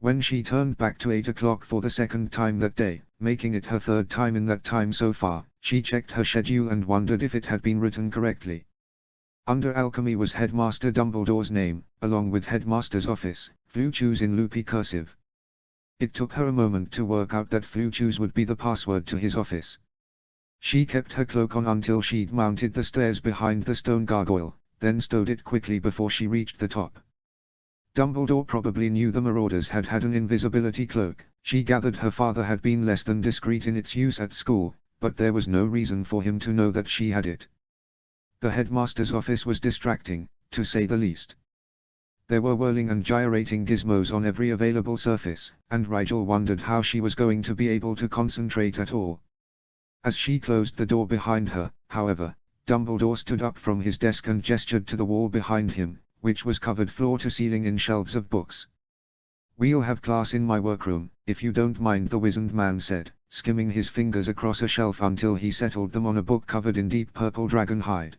When she turned back to 8 o'clock for the second time that day, making it her third time in that time so far, she checked her schedule and wondered if it had been written correctly. Under alchemy was Headmaster Dumbledore's name, along with Headmaster's office, Fluchus in loopy cursive. It took her a moment to work out that Fluchus would be the password to his office. She kept her cloak on until she'd mounted the stairs behind the stone gargoyle, then stowed it quickly before she reached the top. Dumbledore probably knew the marauders had an invisibility cloak. She gathered her father had been less than discreet in its use at school, but there was no reason for him to know that she had it. The headmaster's office was distracting, to say the least. There were whirling and gyrating gizmos on every available surface, and Rigel wondered how she was going to be able to concentrate at all. As she closed the door behind her, however, Dumbledore stood up from his desk and gestured to the wall behind him, which was covered floor to ceiling in shelves of books. "We'll have class in my workroom, if you don't mind," the wizened man said, skimming his fingers across a shelf until he settled them on a book covered in deep purple dragon hide.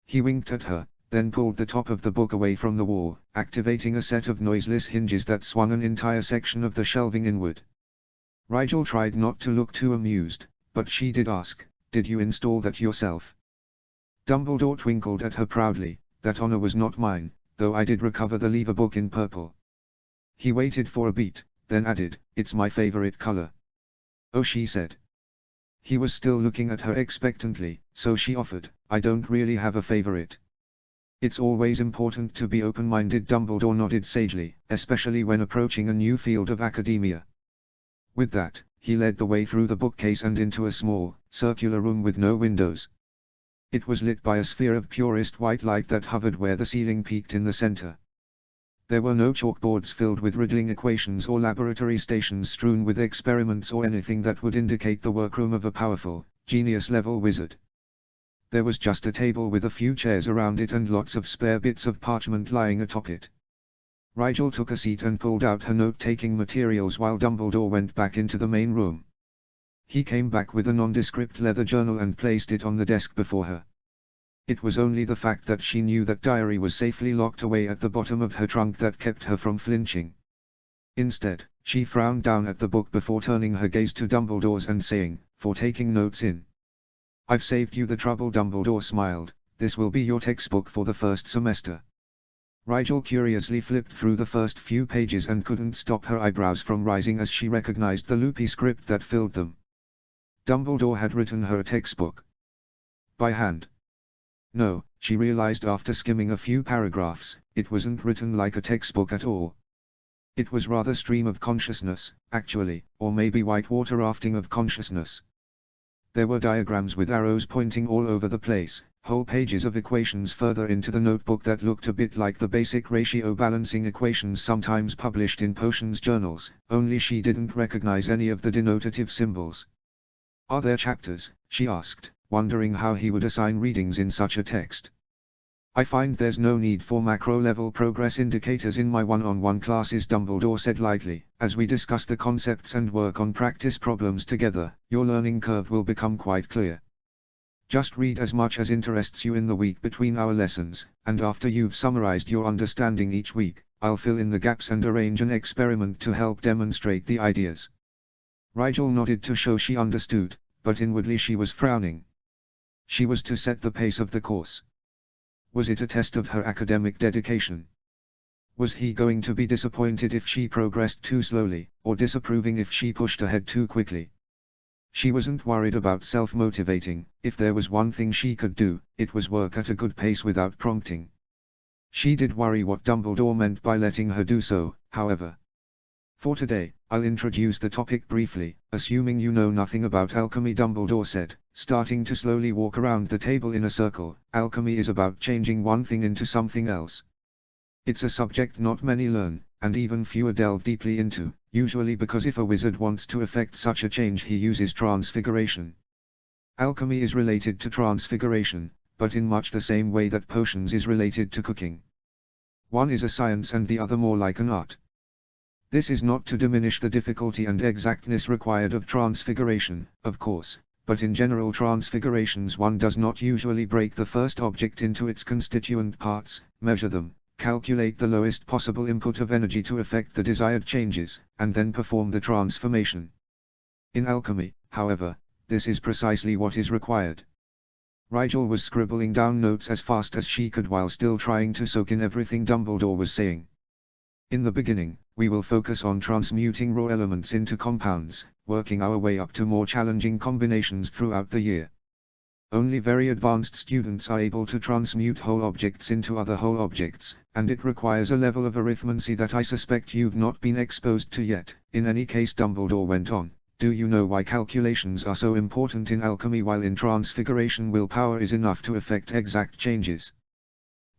He winked at her, then pulled the top of the book away from the wall, activating a set of noiseless hinges that swung an entire section of the shelving inward. Rigel tried not to look too amused, but she did ask, "Did you install that yourself?" Dumbledore twinkled at her proudly. "That honor was not mine, though I did recover the lever book in purple." He waited for a beat, then added, "It's my favorite color." "Oh," she said. He was still looking at her expectantly, so she offered, "I don't really have a favorite." "It's always important to be open-minded," Dumbledore nodded sagely, "especially when approaching a new field of academia." With that, he led the way through the bookcase and into a small, circular room with no windows. It was lit by a sphere of purest white light that hovered where the ceiling peaked in the center. There were no chalkboards filled with riddling equations or laboratory stations strewn with experiments or anything that would indicate the workroom of a powerful, genius-level wizard. There was just a table with a few chairs around it and lots of spare bits of parchment lying atop it. Rigel took a seat and pulled out her note-taking materials while Dumbledore went back into the main room. He came back with a nondescript leather journal and placed it on the desk before her. It was only the fact that she knew that diary was safely locked away at the bottom of her trunk that kept her from flinching. Instead, she frowned down at the book before turning her gaze to Dumbledore's and saying, "For taking notes in." "I've saved you the trouble," Dumbledore smiled. "This will be your textbook for the first semester." Rigel curiously flipped through the first few pages and couldn't stop her eyebrows from rising as she recognized the loopy script that filled them. Dumbledore had written her a textbook. By hand. No, she realized after skimming a few paragraphs, it wasn't written like a textbook at all. It was rather stream of consciousness, actually, or maybe whitewater rafting of consciousness. There were diagrams with arrows pointing all over the place, whole pages of equations further into the notebook that looked a bit like the basic ratio balancing equations sometimes published in potions journals, only she didn't recognize any of the denotative symbols. "Are there chapters?" she asked, wondering how he would assign readings in such a text. "I find there's no need for macro-level progress indicators in my one-on-one classes," Dumbledore said lightly. "As we discuss the concepts and work on practice problems together, your learning curve will become quite clear. Just read as much as interests you in the week between our lessons, and after you've summarized your understanding each week, I'll fill in the gaps and arrange an experiment to help demonstrate the ideas." Rigel nodded to show she understood, but inwardly she was frowning. She was to set the pace of the course. Was it a test of her academic dedication? Was he going to be disappointed if she progressed too slowly, or disapproving if she pushed ahead too quickly? She wasn't worried about self-motivating. If there was one thing she could do, it was work at a good pace without prompting. She did worry what Dumbledore meant by letting her do so, however. "For today, I'll introduce the topic briefly, assuming you know nothing about alchemy," Dumbledore said, starting to slowly walk around the table in a circle. "Alchemy is about changing one thing into something else. It's a subject not many learn, and even fewer delve deeply into, usually because if a wizard wants to effect such a change he uses transfiguration. Alchemy is related to transfiguration, but in much the same way that potions is related to cooking. One is a science and the other more like an art. This is not to diminish the difficulty and exactness required of transfiguration, of course, but in general transfigurations one does not usually break the first object into its constituent parts, measure them, calculate the lowest possible input of energy to effect the desired changes, and then perform the transformation. In alchemy, however, this is precisely what is required. Rigel was scribbling down notes as fast as she could while still trying to soak in everything Dumbledore was saying. In the beginning, we will focus on transmuting raw elements into compounds, working our way up to more challenging combinations throughout the year. Only very advanced students are able to transmute whole objects into other whole objects, and it requires a level of arithmancy that I suspect you've not been exposed to yet. In any case, Dumbledore went on, do you know why calculations are so important in alchemy while in transfiguration willpower is enough to effect exact changes?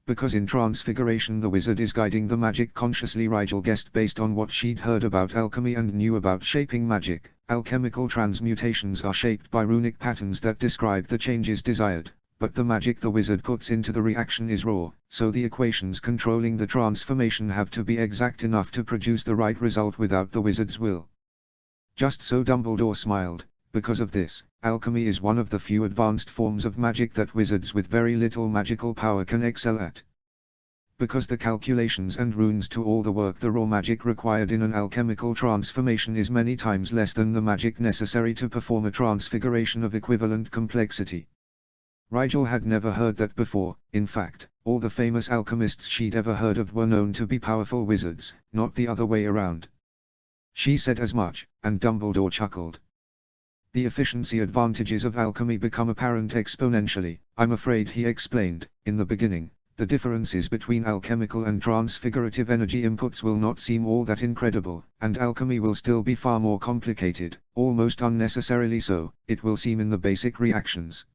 Because in transfiguration the wizard is guiding the magic consciously. Rigel guessed based on what she'd heard about alchemy and knew about shaping magic. Alchemical transmutations are shaped by runic patterns that describe the changes desired, but the magic the wizard puts into the reaction is raw, so the equations controlling the transformation have to be exact enough to produce the right result without the wizard's will. Just so, Dumbledore smiled. Because of this, alchemy is one of the few advanced forms of magic that wizards with very little magical power can excel at. Because the calculations and runes to all the work the raw magic required in an alchemical transformation is many times less than the magic necessary to perform a transfiguration of equivalent complexity. Rigel had never heard that before. In fact, all the famous alchemists she'd ever heard of were known to be powerful wizards, not the other way around. She said as much, and Dumbledore chuckled. The efficiency advantages of alchemy become apparent exponentially. I'm afraid, he explained. In the beginning, the differences between alchemical and transfigurative energy inputs will not seem all that incredible, and alchemy will still be far more complicated, almost unnecessarily so. It will seem in the basic reactions.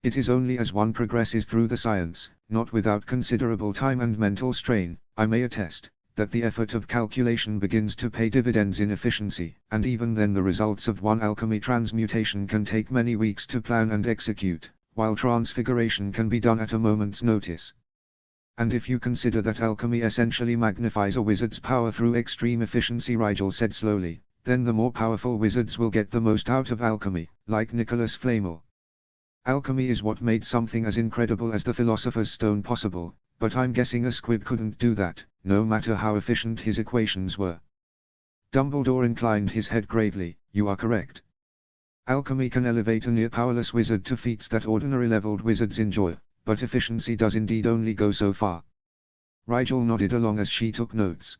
It is only as one progresses through the science, not without considerable time and mental strain, I may attest, that the effort of calculation begins to pay dividends in efficiency, and even then the results of one alchemy transmutation can take many weeks to plan and execute, while transfiguration can be done at a moment's notice. And if you consider that alchemy essentially magnifies a wizard's power through extreme efficiency, Rigel said slowly, then the more powerful wizards will get the most out of alchemy, like Nicholas Flamel. Alchemy is what made something as incredible as the Philosopher's Stone possible, but I'm guessing a squib couldn't do that, no matter how efficient his equations were. Dumbledore inclined his head gravely. You are correct. Alchemy can elevate a near-powerless wizard to feats that ordinary-leveled wizards enjoy, but efficiency does indeed only go so far. Rigel nodded along as she took notes.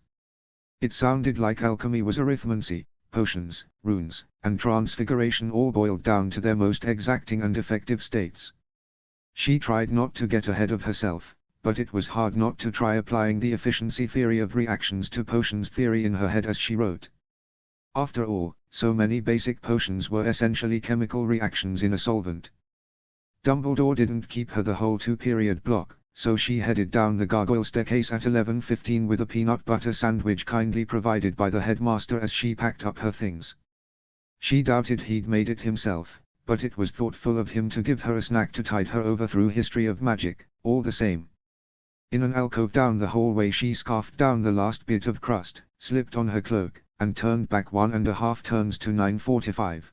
It sounded like alchemy was arithmancy, potions, runes, and transfiguration all boiled down to their most exacting and effective states. She tried not to get ahead of herself, but it was hard not to try applying the efficiency theory of reactions to potions theory in her head as she wrote. After all, so many basic potions were essentially chemical reactions in a solvent. Dumbledore didn't keep her the whole 2-period block, so she headed down the gargoyle staircase at 11:15 with a peanut butter sandwich kindly provided by the headmaster as she packed up her things. She doubted he'd made it himself, but it was thoughtful of him to give her a snack to tide her over through history of magic, all the same. In an alcove down the hallway she scarfed down the last bit of crust, slipped on her cloak, and turned back 1.5 turns to 9:45.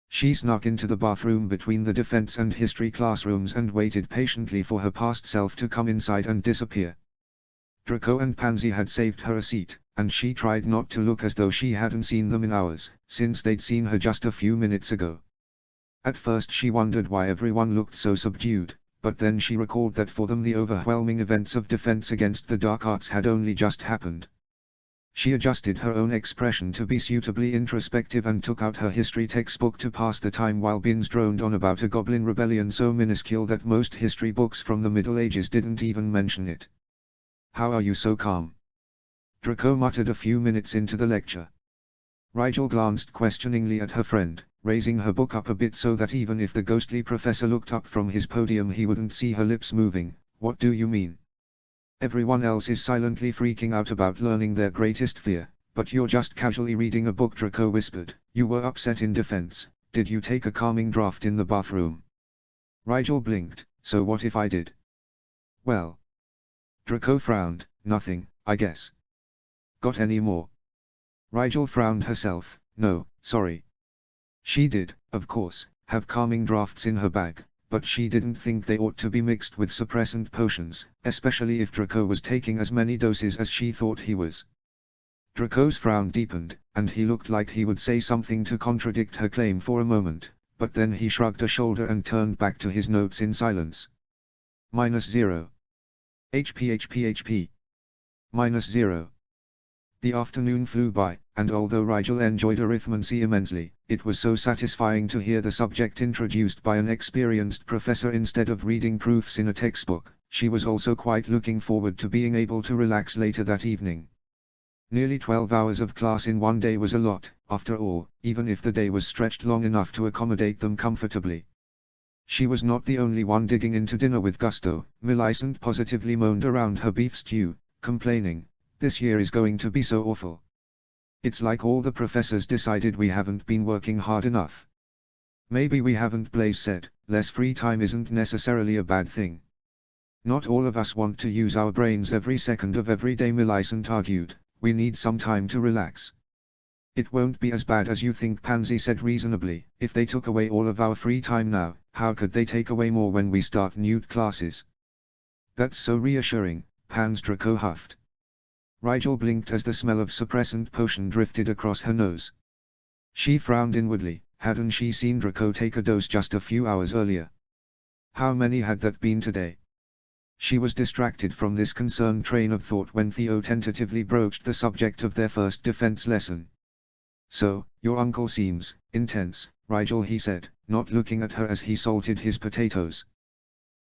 She snuck into the bathroom between the defense and history classrooms and waited patiently for her past self to come inside and disappear. Draco and Pansy had saved her a seat, and she tried not to look as though she hadn't seen them in hours, since they'd seen her just a few minutes ago. At first she wondered why everyone looked so subdued, but then she recalled that for them the overwhelming events of defense against the dark arts had only just happened. She adjusted her own expression to be suitably introspective and took out her history textbook to pass the time while Binns droned on about a goblin rebellion so minuscule that most history books from the Middle Ages didn't even mention it. "How are you so calm?" Draco muttered a few minutes into the lecture. Rigel glanced questioningly at her friend, raising her book up a bit so that even if the ghostly professor looked up from his podium he wouldn't see her lips moving. "What do you mean?" "Everyone else is silently freaking out about learning their greatest fear, but you're just casually reading a book," Draco whispered. "You were upset in defense. Did you take a calming draft in the bathroom?" Rigel blinked. "So what if I did?" "Well." Draco frowned. "Nothing, I guess." "Got any more?" Rigel frowned herself. "No, sorry." She did, of course, have calming drafts in her bag, but she didn't think they ought to be mixed with suppressant potions, especially if Draco was taking as many doses as she thought he was. Draco's frown deepened, and he looked like he would say something to contradict her claim for a moment, but then he shrugged a shoulder and turned back to his notes in silence. -0. HP. -0. The afternoon flew by, and although Rigel enjoyed arithmancy immensely, it was so satisfying to hear the subject introduced by an experienced professor instead of reading proofs in a textbook. She was also quite looking forward to being able to relax later that evening. Nearly 12 hours of class in one day was a lot, after all, even if the day was stretched long enough to accommodate them comfortably. She was not the only one digging into dinner with gusto. Millicent positively moaned around her beef stew, complaining, "This year is going to be so awful. It's like all the professors decided we haven't been working hard enough." "Maybe we haven't," Blaze said. "Less free time isn't necessarily a bad thing. Not all of us want to use our brains every second of every day," Millicent argued. "We need some time to relax." "It won't be as bad as you think," Pansy said reasonably. "If they took away all of our free time now, how could they take away more when we start new classes?" "That's so reassuring," Pans Draco huffed. Rigel blinked as the smell of suppressant potion drifted across her nose. She frowned inwardly. Hadn't she seen Draco take a dose just a few hours earlier? How many had that been today? She was distracted from this concerned train of thought when Theo tentatively broached the subject of their first defense lesson. "So, your uncle seems intense, Rigel," he said, not looking at her as he salted his potatoes.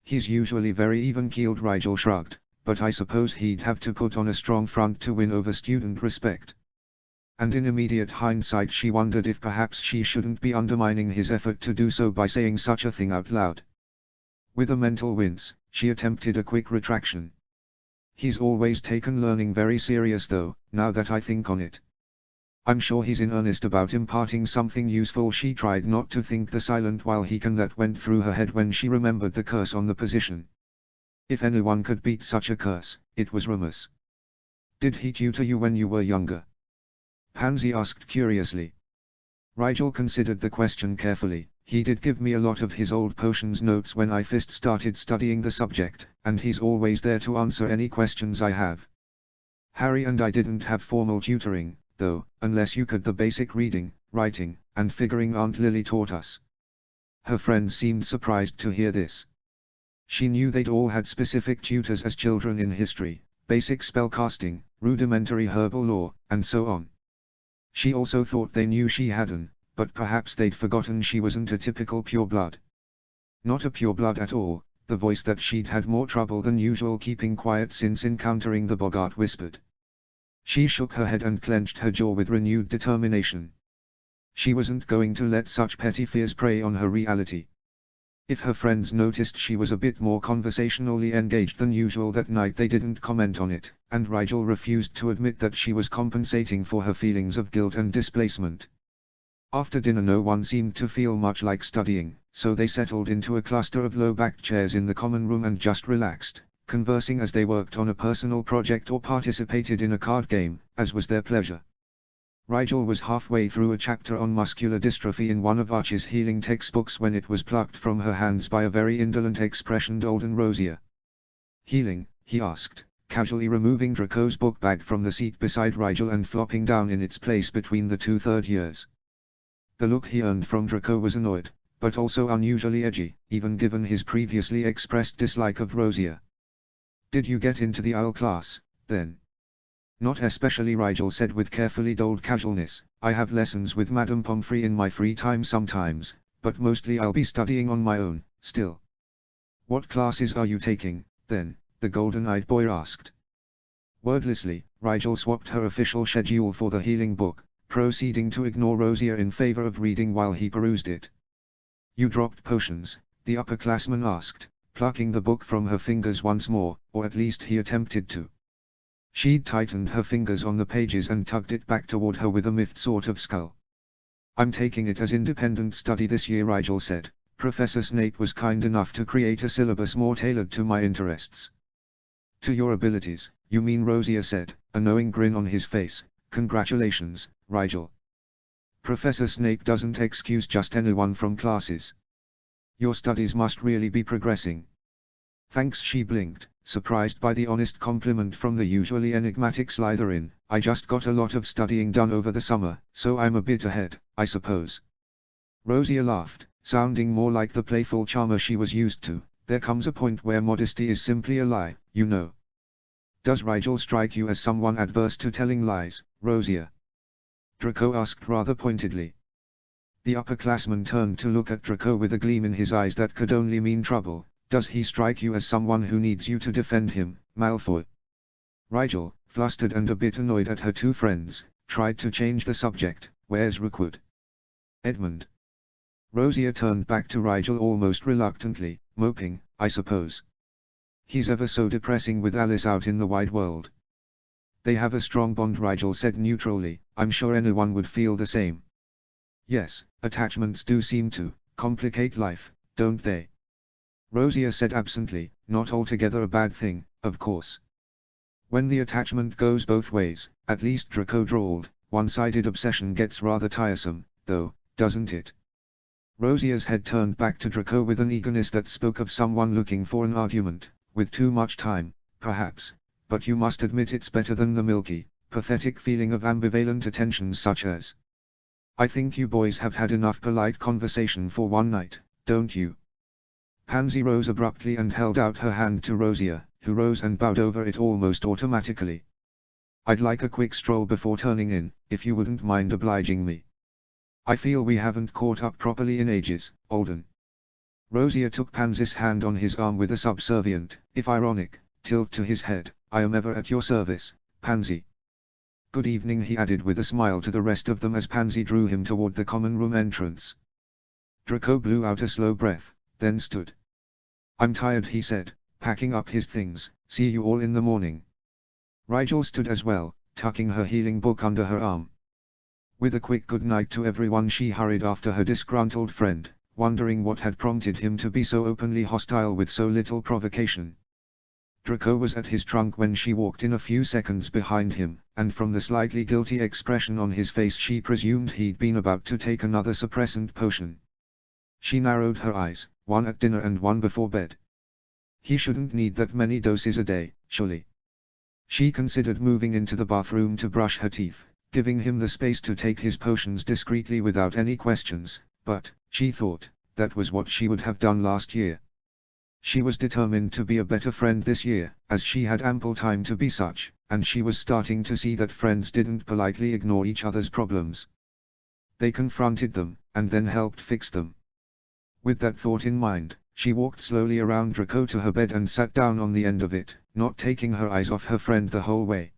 "He's usually very even-keeled," Rigel shrugged, "but I suppose he'd have to put on a strong front to win over student respect." And in immediate hindsight she wondered if perhaps she shouldn't be undermining his effort to do so by saying such a thing out loud. With a mental wince, she attempted a quick retraction. "He's always taken learning very serious though, now that I think on it. I'm sure he's in earnest about imparting something useful." She tried not to think the silent while he can that went through her head when she remembered the curse on the position. If anyone could beat such a curse, it was Remus. "Did he tutor you when you were younger?" Pansy asked curiously. Rigel considered the question carefully. "He did give me a lot of his old potions notes when I first started studying the subject, and he's always there to answer any questions I have. Harry and I didn't have formal tutoring, though, unless you could the basic reading, writing, and figuring Aunt Lily taught us." Her friends seemed surprised to hear this. She knew they'd all had specific tutors as children in history, basic spellcasting, rudimentary herbal lore, and so on. She also thought they knew she hadn't, but perhaps they'd forgotten she wasn't a typical pureblood. Not a pureblood at all, the voice that she'd had more trouble than usual keeping quiet since encountering the Bogart whispered. She shook her head and clenched her jaw with renewed determination. She wasn't going to let such petty fears prey on her reality. If her friends noticed she was a bit more conversationally engaged than usual that night, they didn't comment on it, and Rigel refused to admit that she was compensating for her feelings of guilt and displacement. After dinner no one seemed to feel much like studying, so they settled into a cluster of low-backed chairs in the common room and just relaxed, conversing as they worked on a personal project or participated in a card game, as was their pleasure. Rigel was halfway through a chapter on muscular dystrophy in one of Archie's healing textbooks when it was plucked from her hands by a very indolent expressioned olden Rosier. "Healing?" he asked, casually removing Draco's book bag from the seat beside Rigel and flopping down in its place between the two third years. The look he earned from Draco was annoyed, but also unusually edgy, even given his previously expressed dislike of Rosier. "Did you get into the IL class, then?" "Not especially," Rigel said with carefully doled casualness. "I have lessons with Madame Pomfrey in my free time sometimes, but mostly I'll be studying on my own, still." "What classes are you taking, then?" the golden-eyed boy asked. Wordlessly, Rigel swapped her official schedule for the healing book, proceeding to ignore Rosier in favor of reading while he perused it. "You dropped potions?" the upperclassman asked, plucking the book from her fingers once more, or at least he attempted to. She'd tightened her fingers on the pages and tugged it back toward her with a miffed sort of scowl. "I'm taking it as independent study this year," Rigel said. "Professor Snape was kind enough to create a syllabus more tailored to my interests." "To your abilities, you mean?" Rosier said, a knowing grin on his face. "Congratulations, Rigel. Professor Snape doesn't excuse just anyone from classes." Your studies must really be progressing. Thanks, she blinked, surprised by the honest compliment from the usually enigmatic Slytherin. I just got a lot of studying done over the summer, so I'm a bit ahead, I suppose. Rosia laughed, sounding more like the playful charmer she was used to. There comes a point where modesty is simply a lie, you know. Does Rigel strike you as someone adverse to telling lies, Rosia? Draco asked rather pointedly. The upperclassman turned to look at Draco with a gleam in his eyes that could only mean trouble. Does he strike you as someone who needs you to defend him, Malfoy? Rigel, flustered and a bit annoyed at her two friends, tried to change the subject. Where's Rookwood? Edmund. Rosia turned back to Rigel almost reluctantly, moping, I suppose. He's ever so depressing with Alice out in the wide world. They have a strong bond, Rigel said neutrally. I'm sure anyone would feel the same. Yes, attachments do seem to complicate life, don't they? Rosia said absently, not altogether a bad thing, of course. When the attachment goes both ways, at least, Draco drawled, one-sided obsession gets rather tiresome, though, doesn't it? Rosia's head turned back to Draco with an eagerness that spoke of someone looking for an argument, with too much time, perhaps, but you must admit it's better than the milky, pathetic feeling of ambivalent attentions such as. I think you boys have had enough polite conversation for one night, don't you? Pansy rose abruptly and held out her hand to Rosia, who rose and bowed over it almost automatically. I'd like a quick stroll before turning in, if you wouldn't mind obliging me. I feel we haven't caught up properly in ages, Alden. Rosia took Pansy's hand on his arm with a subservient, if ironic, tilt to his head. I am ever at your service, Pansy. Good evening, he added with a smile to the rest of them as Pansy drew him toward the common room entrance. Draco blew out a slow breath, then stood. I'm tired, he said, packing up his things. See you all in the morning. Rigel stood as well, tucking her healing book under her arm. With a quick good night to everyone, she hurried after her disgruntled friend, wondering what had prompted him to be so openly hostile with so little provocation. Draco was at his trunk when she walked in a few seconds behind him, and from the slightly guilty expression on his face she presumed he'd been about to take another suppressant potion. She narrowed her eyes, one at dinner and one before bed. He shouldn't need that many doses a day, surely. She considered moving into the bathroom to brush her teeth, giving him the space to take his potions discreetly without any questions, but, she thought, that was what she would have done last year. She was determined to be a better friend this year, as she had ample time to be such, and she was starting to see that friends didn't politely ignore each other's problems. They confronted them, and then helped fix them. With that thought in mind, she walked slowly around Draco to her bed and sat down on the end of it, not taking her eyes off her friend the whole way.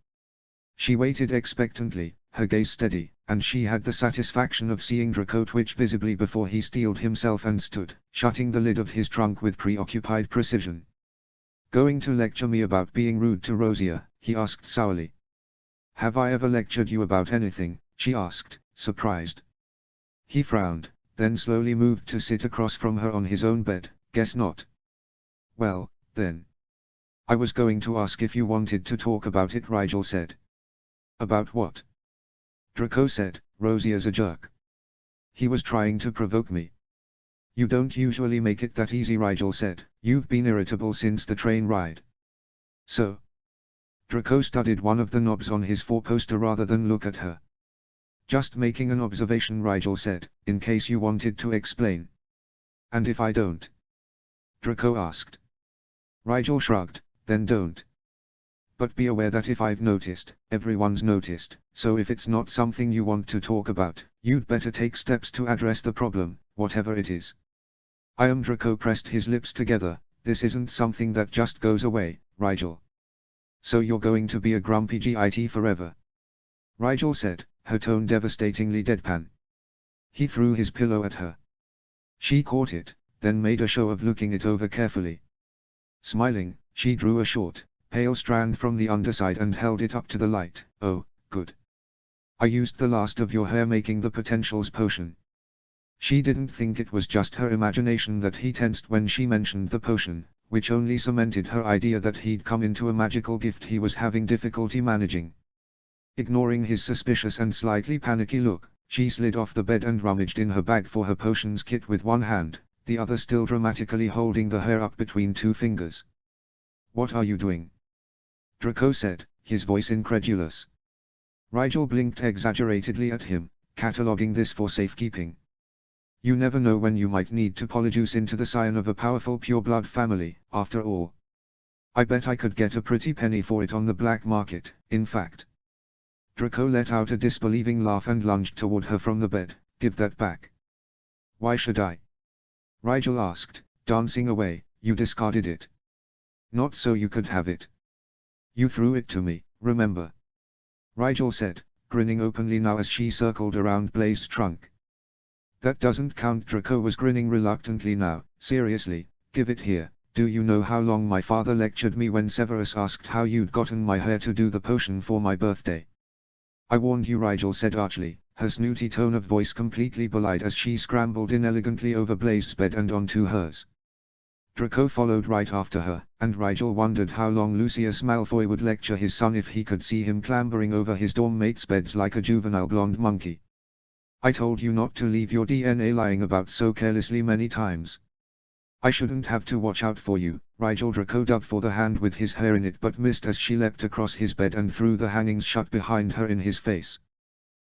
She waited expectantly, her gaze steady, and she had the satisfaction of seeing Draco twitch visibly before he steeled himself and stood, shutting the lid of his trunk with preoccupied precision. Going to lecture me about being rude to Rosia? He asked sourly. Have I ever lectured you about anything? She asked, surprised. He frowned, then slowly moved to sit across from her on his own bed. Guess not. Well, then. I was going to ask if you wanted to talk about it, Rigel said. About what? Draco said, Rosia's a jerk. He was trying to provoke me. You don't usually make it that easy, Rigel said. You've been irritable since the train ride. So? Draco studied one of the knobs on his four-poster rather than look at her. Just making an observation, Rigel said, in case you wanted to explain. And if I don't? Draco asked. Rigel shrugged, then don't. But be aware that if I've noticed, everyone's noticed, so if it's not something you want to talk about, you'd better take steps to address the problem, whatever it is. Draco pressed his lips together. This isn't something that just goes away, Rigel. So you're going to be a grumpy git forever? Rigel said, her tone devastatingly deadpan. He threw his pillow at her. She caught it, then made a show of looking it over carefully. Smiling, she drew a short, pale strand from the underside and held it up to the light. Oh, good. I used the last of your hair making the potentials potion. She didn't think it was just her imagination that he tensed when she mentioned the potion, which only cemented her idea that he'd come into a magical gift he was having difficulty managing. Ignoring his suspicious and slightly panicky look, she slid off the bed and rummaged in her bag for her potions kit with one hand, the other still dramatically holding the hair up between two fingers. "What are you doing?" Draco said, his voice incredulous. Rigel blinked exaggeratedly at him, cataloguing this for safekeeping. "You never know when you might need to polyjuice into the scion of a powerful pureblood family, after all. I bet I could get a pretty penny for it on the black market, in fact." Draco let out a disbelieving laugh and lunged toward her from the bed. "Give that back." "Why should I?" Rigel asked, dancing away. "You discarded it." "Not so you could have it. You threw it to me, remember?" Rigel said, grinning openly now as she circled around Blaze's trunk. "That doesn't count." Draco was grinning reluctantly now. "Seriously, give it here. Do you know how long my father lectured me when Severus asked how you'd gotten my hair to do the potion for my birthday?" "I warned you," Rigel said archly, her snooty tone of voice completely belied as she scrambled inelegantly over Blaze's bed and onto hers. Draco followed right after her, and Rigel wondered how long Lucius Malfoy would lecture his son if he could see him clambering over his dorm mates' beds like a juvenile blonde monkey. "I told you not to leave your DNA lying about so carelessly many times. I shouldn't have to watch out for you." Rigel Draco dove for the hand with his hair in it but missed as she leapt across his bed and threw the hangings shut behind her in his face.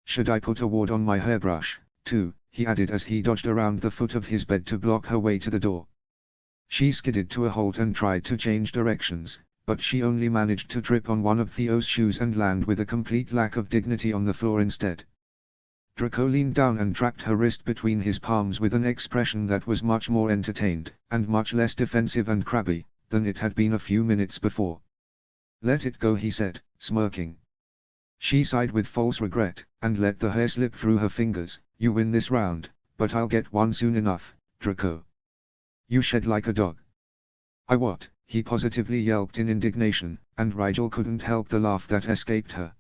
"Should I put a ward on my hairbrush, too?" he added as he dodged around the foot of his bed to block her way to the door. She skidded to a halt and tried to change directions, but she only managed to trip on one of Theo's shoes and land with a complete lack of dignity on the floor instead. Draco leaned down and trapped her wrist between his palms with an expression that was much more entertained, and much less defensive and crabby, than it had been a few minutes before. "Let it go," he said, smirking. She sighed with false regret, and let the hair slip through her fingers. "You win this round, but I'll get one soon enough, Draco. You shed like a dog." "I what?" he positively yelped in indignation, and Rigel couldn't help the laugh that escaped her.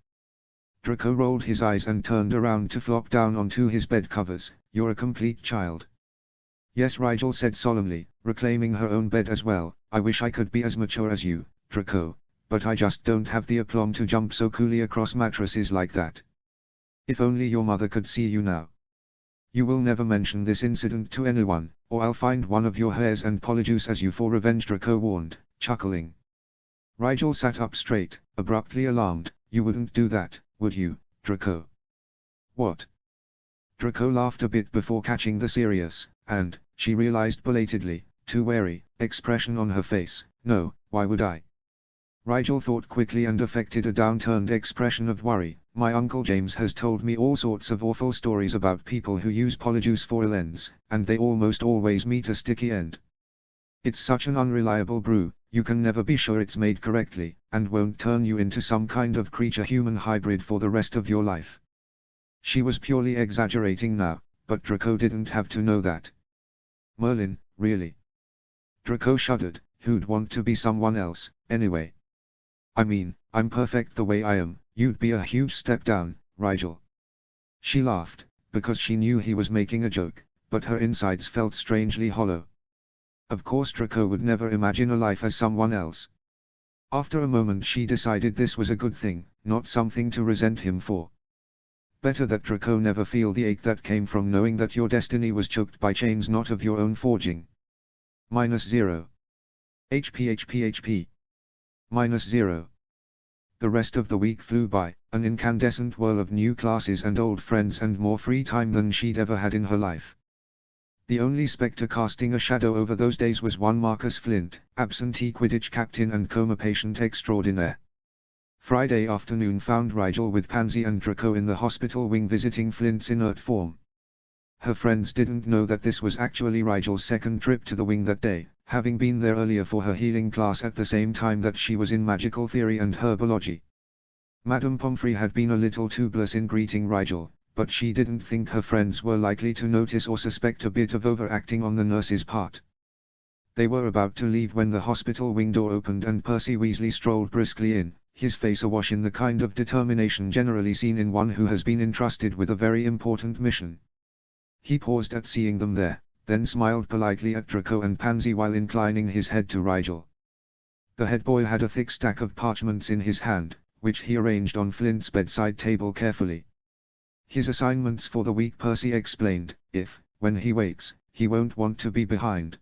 Draco rolled his eyes and turned around to flop down onto his bed covers. "You're a complete child." "Yes," Rigel said solemnly, reclaiming her own bed as well. "I wish I could be as mature as you, Draco, but I just don't have the aplomb to jump so coolly across mattresses like that. If only your mother could see you now. You will never mention this incident to anyone, or I'll find one of your hairs and polyjuice as you for revenge," Draco warned, chuckling. Rigel sat up straight, abruptly alarmed. "You wouldn't do that, would you, Draco?" "What?" Draco laughed a bit before catching the serious, and, she realized belatedly, too wary, expression on her face. "No, why would I?" Rigel thought quickly and affected a downturned expression of worry. "My Uncle James has told me all sorts of awful stories about people who use polyjuice for a lens, and they almost always meet a sticky end. It's such an unreliable brew, you can never be sure it's made correctly, and won't turn you into some kind of creature-human hybrid for the rest of your life." She was purely exaggerating now, but Draco didn't have to know that. "Merlin, really?" Draco shuddered. "Who'd want to be someone else, anyway? I mean, I'm perfect the way I am. You'd be a huge step down, Rigel." She laughed, because she knew he was making a joke, but her insides felt strangely hollow. Of course Draco would never imagine a life as someone else. After a moment she decided this was a good thing, not something to resent him for. Better that Draco never feel the ache that came from knowing that your destiny was choked by chains not of your own forging. -0. HP. -0. The rest of the week flew by, an incandescent whirl of new classes and old friends and more free time than she'd ever had in her life. The only spectre casting a shadow over those days was one Marcus Flint, absentee Quidditch captain and coma patient extraordinaire. Friday afternoon found Rigel with Pansy and Draco in the hospital wing visiting Flint's inert form. Her friends didn't know that this was actually Rigel's second trip to the wing that day, having been there earlier for her healing class at the same time that she was in magical theory and herbology. Madame Pomfrey had been a little tubeless in greeting Rigel, but she didn't think her friends were likely to notice or suspect a bit of overacting on the nurse's part. They were about to leave when the hospital wing door opened and Percy Weasley strolled briskly in, his face awash in the kind of determination generally seen in one who has been entrusted with a very important mission. He paused at seeing them there, then smiled politely at Draco and Pansy while inclining his head to Rigel. The head boy had a thick stack of parchments in his hand, which he arranged on Flint's bedside table carefully. "His assignments for the week," Percy explained. "If, when he wakes, he won't want to be behind.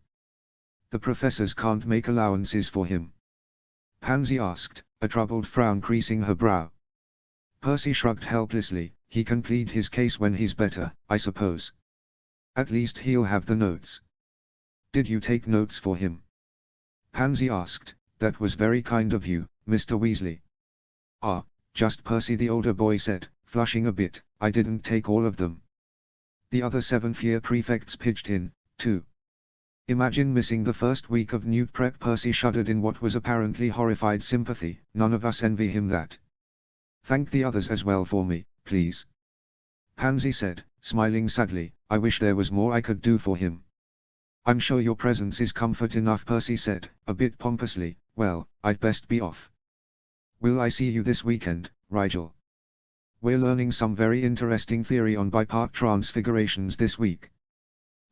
The professors can't make allowances for him. Pansy asked, a troubled frown creasing her brow. Percy shrugged helplessly. He can plead his case when he's better, I suppose. At least he'll have the notes. Did you take notes for him? Pansy asked. That was very kind of you, Mr. Weasley. Ah, just Percy, the older boy said, flushing a bit. I didn't take all of them. The other 7th-year prefects pitched in, too. Imagine missing the first week of Newt Prep. Percy shuddered in what was apparently horrified sympathy. None of us envy him that. Thank the others as well for me, please. Pansy said, smiling sadly. I wish there was more I could do for him. I'm sure your presence is comfort enough, Percy said, a bit pompously. Well, I'd best be off. Will I see you this weekend, Rigel? We're learning some very interesting theory on bipart transfigurations this week.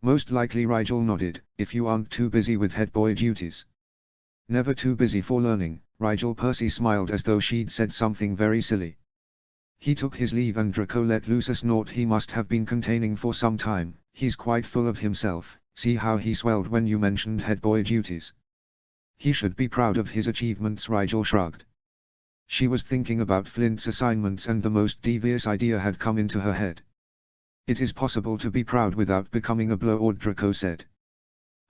Most likely, Rigel nodded, if you aren't too busy with head boy duties. Never too busy for learning, Rigel. Percy smiled as though she'd said something very silly. He took his leave and Draco let loose a snort he must have been containing for some time. He's quite full of himself. See how he swelled when you mentioned head boy duties. He should be proud of his achievements, Rigel shrugged. She was thinking about Flint's assignments and the most devious idea had come into her head. It is possible to be proud without becoming a blow-ord, Draco said.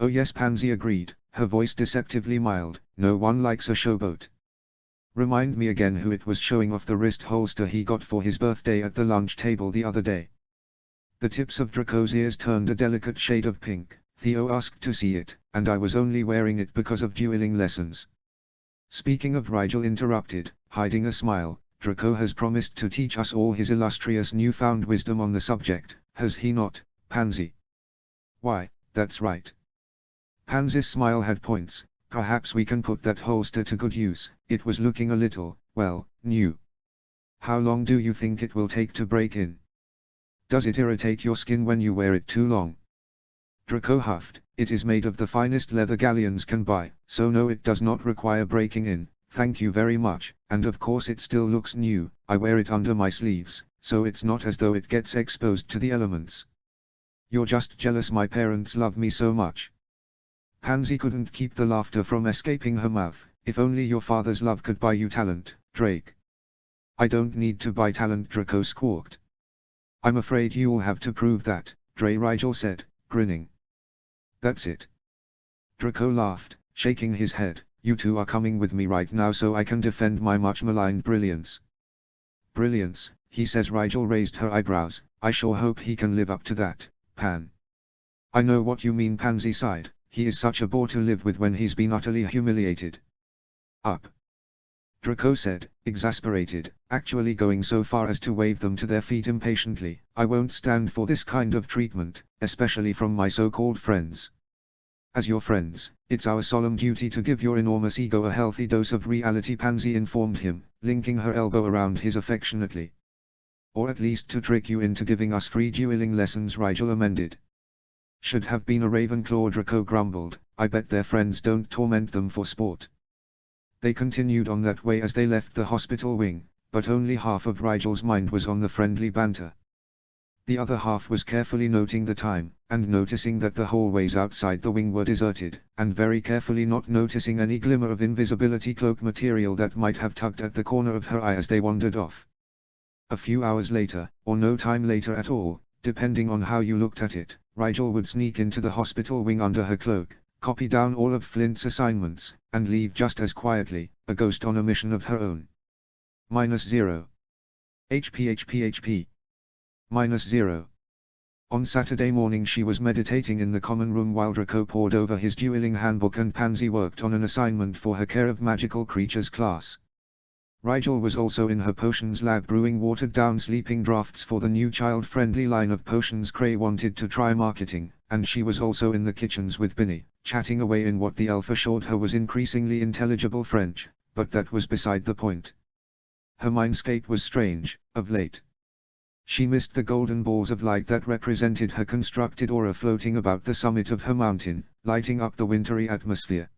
Oh yes, Pansy agreed, her voice deceptively mild. No one likes a showboat. Remind me again who it was showing off the wrist holster he got for his birthday at the lunch table the other day. The tips of Draco's ears turned a delicate shade of pink. Theo asked to see it, and I was only wearing it because of dueling lessons. Speaking of, Rigel interrupted, hiding a smile. Draco has promised to teach us all his illustrious newfound wisdom on the subject, has he not, Pansy? Why, that's right. Pansy's smile had points. Perhaps we can put that holster to good use. It was looking a little, well, new. How long do you think it will take to break in? Does it irritate your skin when you wear it too long? Draco huffed. It is made of the finest leather galleons can buy, so no, it does not require breaking in. Thank you very much, and of course it still looks new. I wear it under my sleeves, so it's not as though it gets exposed to the elements. You're just jealous my parents love me so much. Pansy couldn't keep the laughter from escaping her mouth. If only your father's love could buy you talent, Drake. I don't need to buy talent, Draco squawked. I'm afraid you'll have to prove that, Rigel said, grinning. That's it. Draco laughed, shaking his head. You two are coming with me right now so I can defend my much maligned brilliance. Brilliance, he says. Rigel raised her eyebrows. I sure hope he can live up to that, Pan. I know what you mean, Pansy sighed. He is such a bore to live with when he's been utterly humiliated. Up. Draco said, exasperated, actually going so far as to wave them to their feet impatiently. I won't stand for this kind of treatment, especially from my so-called friends. As your friends, it's our solemn duty to give your enormous ego a healthy dose of reality, Pansy informed him, linking her elbow around his affectionately. Or at least to trick you into giving us free dueling lessons, Rigel amended. Should have been a Ravenclaw, Draco grumbled. I bet their friends don't torment them for sport. They continued on that way as they left the hospital wing, but only half of Rigel's mind was on the friendly banter. The other half was carefully noting the time, and noticing that the hallways outside the wing were deserted, and very carefully not noticing any glimmer of invisibility cloak material that might have tugged at the corner of her eye as they wandered off. A few hours later, or no time later at all, depending on how you looked at it, Rigel would sneak into the hospital wing under her cloak, copy down all of Flint's assignments, and leave just as quietly, a ghost on a mission of her own. -0. HP. -0. On Saturday morning she was meditating in the common room while Draco pored over his dueling handbook and Pansy worked on an assignment for her Care of Magical Creatures class. Rigel was also in her potions lab brewing watered-down sleeping drafts for the new child-friendly line of potions Cray wanted to try marketing, and she was also in the kitchens with Binny, chatting away in what the elf assured her was increasingly intelligible French, but that was beside the point. Her mindscape was strange, of late. She missed the golden balls of light that represented her constructed aura floating about the summit of her mountain, lighting up the wintry atmosphere.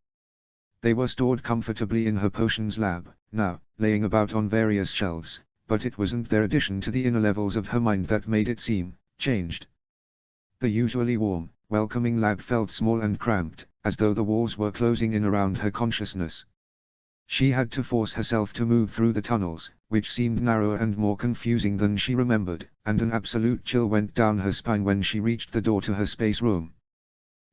They were stored comfortably in her potions lab, now, laying about on various shelves, but it wasn't their addition to the inner levels of her mind that made it seem changed. The usually warm, welcoming lab felt small and cramped, as though the walls were closing in around her consciousness. She had to force herself to move through the tunnels, which seemed narrower and more confusing than she remembered, and an absolute chill went down her spine when she reached the door to her space room.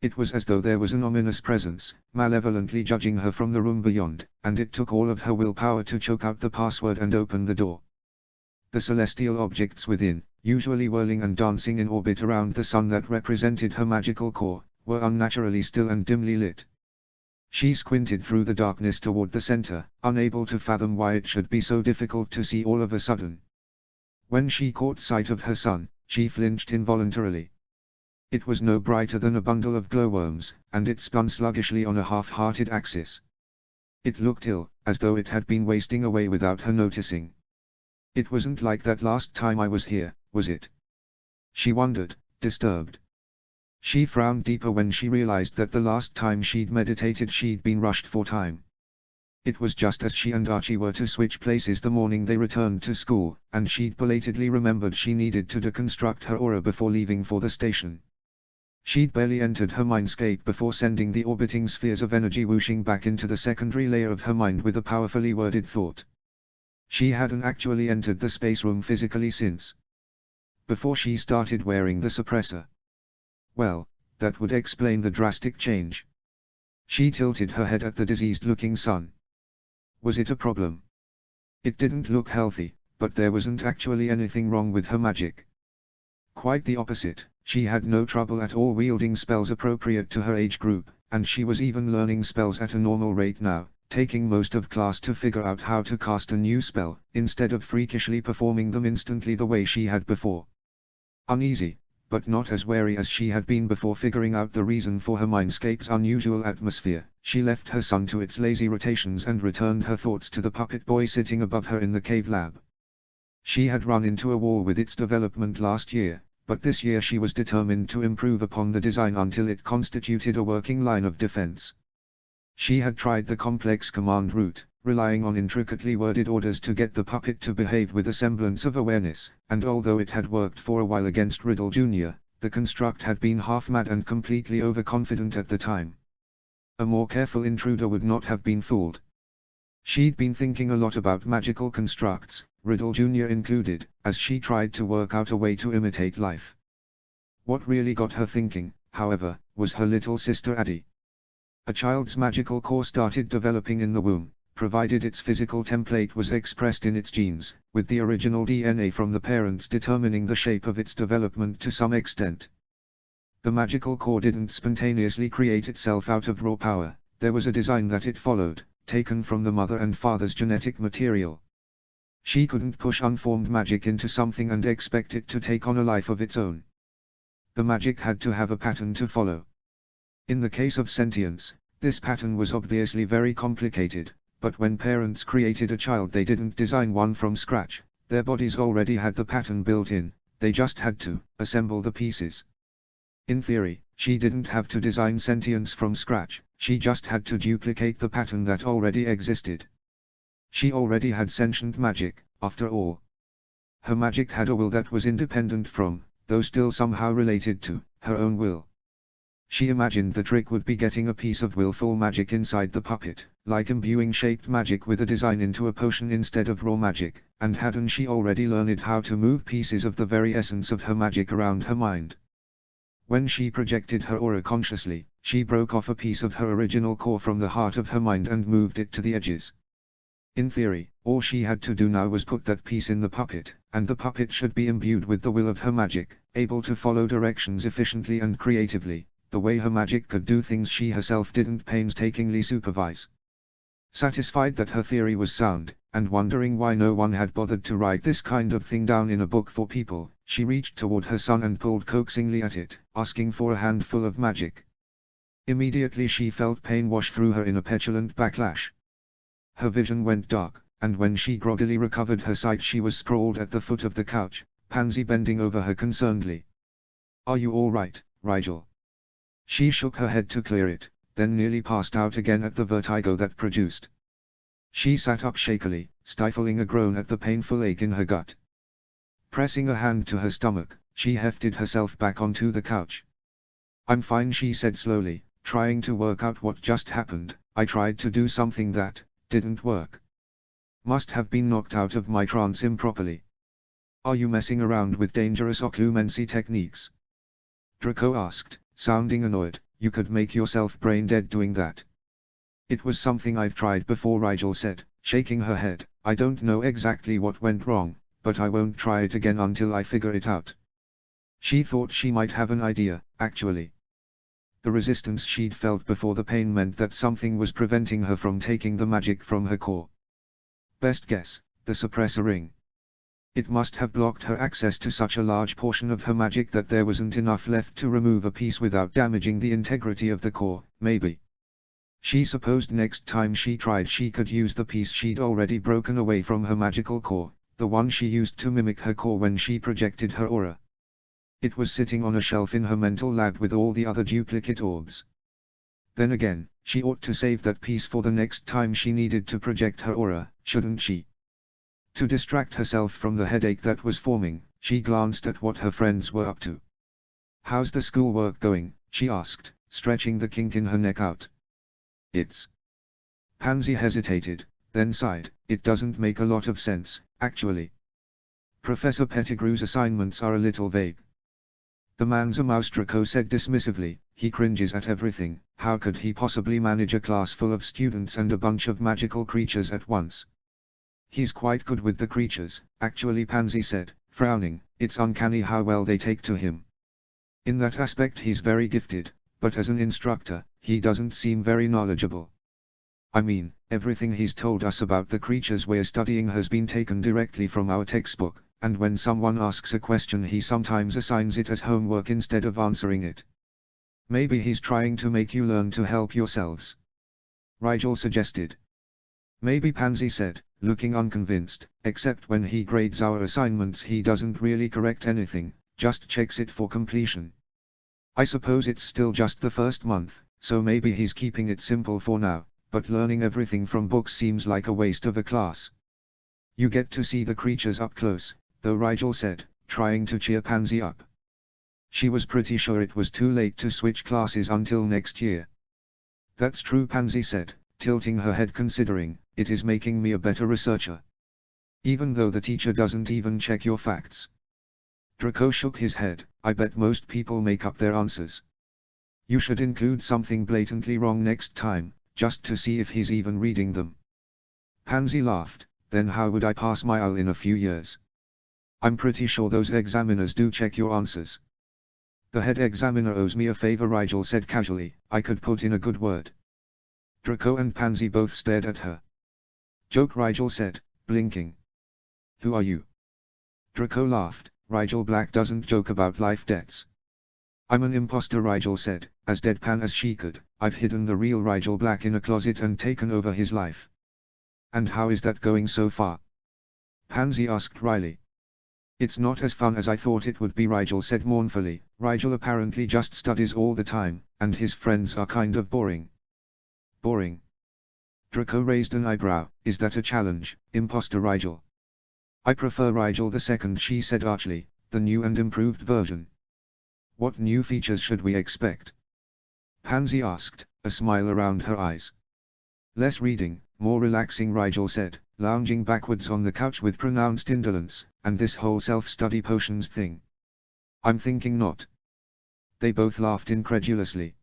It was as though there was an ominous presence, malevolently judging her from the room beyond, and it took all of her willpower to choke out the password and open the door. The celestial objects within, usually whirling and dancing in orbit around the sun that represented her magical core, were unnaturally still and dimly lit. She squinted through the darkness toward the center, unable to fathom why it should be so difficult to see all of a sudden. When she caught sight of her son, she flinched involuntarily. It was no brighter than a bundle of glowworms, and it spun sluggishly on a half-hearted axis. It looked ill, as though it had been wasting away without her noticing. It wasn't like that last time I was here, was it? She wondered, disturbed. She frowned deeper when she realized that the last time she'd meditated she'd been rushed for time. It was just as she and Archie were to switch places the morning they returned to school, and she'd belatedly remembered she needed to deconstruct her aura before leaving for the station. She'd barely entered her mindscape before sending the orbiting spheres of energy whooshing back into the secondary layer of her mind with a powerfully worded thought. She hadn't actually entered the space room physically since before she started wearing the suppressor. Well, that would explain the drastic change. She tilted her head at the diseased-looking sun. Was it a problem? It didn't look healthy, but there wasn't actually anything wrong with her magic. Quite the opposite, she had no trouble at all wielding spells appropriate to her age group, and she was even learning spells at a normal rate now, taking most of class to figure out how to cast a new spell, instead of freakishly performing them instantly the way she had before. Uneasy, but not as wary as she had been before figuring out the reason for her mindscape's unusual atmosphere, she left her sun to its lazy rotations and returned her thoughts to the puppet boy sitting above her in the cave lab. She had run into a wall with its development last year, but this year she was determined to improve upon the design until it constituted a working line of defense. She had tried the complex command route, relying on intricately worded orders to get the puppet to behave with a semblance of awareness, and although it had worked for a while against Riddle Jr., the construct had been half-mad and completely overconfident at the time. A more careful intruder would not have been fooled. She'd been thinking a lot about magical constructs, Riddle Jr. included, as she tried to work out a way to imitate life. What really got her thinking, however, was her little sister Addie. A child's magical core started developing in the womb, provided its physical template was expressed in its genes, with the original DNA from the parents determining the shape of its development to some extent. The magical core didn't spontaneously create itself out of raw power, there was a design that it followed, taken from the mother and father's genetic material. She couldn't push unformed magic into something and expect it to take on a life of its own. The magic had to have a pattern to follow. In the case of sentience, this pattern was obviously very complicated, but when parents created a child they didn't design one from scratch, their bodies already had the pattern built in, they just had to assemble the pieces. In theory, she didn't have to design sentience from scratch, she just had to duplicate the pattern that already existed. She already had sentient magic, after all. Her magic had a will that was independent from, though still somehow related to, her own will. She imagined the trick would be getting a piece of willful magic inside the puppet, like imbuing shaped magic with a design into a potion instead of raw magic, and hadn't she already learned how to move pieces of the very essence of her magic around her mind? When she projected her aura consciously, she broke off a piece of her original core from the heart of her mind and moved it to the edges. In theory, all she had to do now was put that piece in the puppet, and the puppet should be imbued with the will of her magic, able to follow directions efficiently and creatively, the way her magic could do things she herself didn't painstakingly supervise. Satisfied that her theory was sound, and wondering why no one had bothered to write this kind of thing down in a book for people, she reached toward her son and pulled coaxingly at it, asking for a handful of magic. Immediately she felt pain wash through her in a petulant backlash. Her vision went dark, and when she groggily recovered her sight she was sprawled at the foot of the couch, Pansy bending over her concernedly. "Are you all right, Rigel?" She shook her head to clear it, then nearly passed out again at the vertigo that produced. She sat up shakily, stifling a groan at the painful ache in her gut. Pressing a hand to her stomach, she hefted herself back onto the couch. I'm fine, she said slowly, trying to work out what just happened. I tried to do something that didn't work. Must have been knocked out of my trance improperly. Are you messing around with dangerous occlumency techniques? Draco asked, sounding annoyed. You could make yourself brain dead doing that. It was something I've tried before, Rigel said, shaking her head. I don't know exactly what went wrong, but I won't try it again until I figure it out. She thought she might have an idea, actually. The resistance she'd felt before the pain meant that something was preventing her from taking the magic from her core. Best guess, the suppressor ring. It must have blocked her access to such a large portion of her magic that there wasn't enough left to remove a piece without damaging the integrity of the core, maybe. She supposed next time she tried she could use the piece she'd already broken away from her magical core, the one she used to mimic her core when she projected her aura. It was sitting on a shelf in her mental lab with all the other duplicate orbs. Then again, she ought to save that piece for the next time she needed to project her aura, shouldn't she? To distract herself from the headache that was forming, she glanced at what her friends were up to. How's the schoolwork going? She asked, stretching the kink in her neck out. It's... Pansy hesitated, then sighed. It doesn't make a lot of sense, actually. Professor Pettigrew's assignments are a little vague. The man's a mouse, Draco said dismissively. He cringes at everything. How could he possibly manage a class full of students and a bunch of magical creatures at once? He's quite good with the creatures, actually, Pansy said, frowning. It's uncanny how well they take to him. In that aspect he's very gifted, but as an instructor, he doesn't seem very knowledgeable. I mean, everything he's told us about the creatures we're studying has been taken directly from our textbook, and when someone asks a question he sometimes assigns it as homework instead of answering it. Maybe he's trying to make you learn to help yourselves. Rigel suggested. Maybe, Pansy said, looking unconvinced, except when he grades our assignments he doesn't really correct anything, just checks it for completion. I suppose it's still just the first month, so maybe he's keeping it simple for now, but learning everything from books seems like a waste of a class. You get to see the creatures up close, though, Rigel said, trying to cheer Pansy up. She was pretty sure it was too late to switch classes until next year. That's true, Pansy said, tilting her head, considering, it is making me a better researcher. Even though the teacher doesn't even check your facts. Draco shook his head. I bet most people make up their answers. You should include something blatantly wrong next time, just to see if he's even reading them. Pansy laughed. Then how would I pass my IEL in a few years? I'm pretty sure those examiners do check your answers. The head examiner owes me a favor, Rigel said casually. I could put in a good word. Draco and Pansy both stared at her. Joke, Rigel said, blinking. Who are you? Draco laughed. Rigel Black doesn't joke about life debts. I'm an imposter, Rigel said, as deadpan as she could. I've hidden the real Rigel Black in a closet and taken over his life. And how is that going so far? Pansy asked wryly. It's not as fun as I thought it would be, Rigel said mournfully. Rigel apparently just studies all the time, and his friends are kind of boring. Boring? Draco raised an eyebrow. Is that a challenge, imposter Rigel? I prefer Rigel II, she said archly, the new and improved version. What new features should we expect? Pansy asked, a smile around her eyes. Less reading, more relaxing, Rigel said, lounging backwards on the couch with pronounced indolence, and this whole self-study potions thing. I'm thinking not. They both laughed incredulously.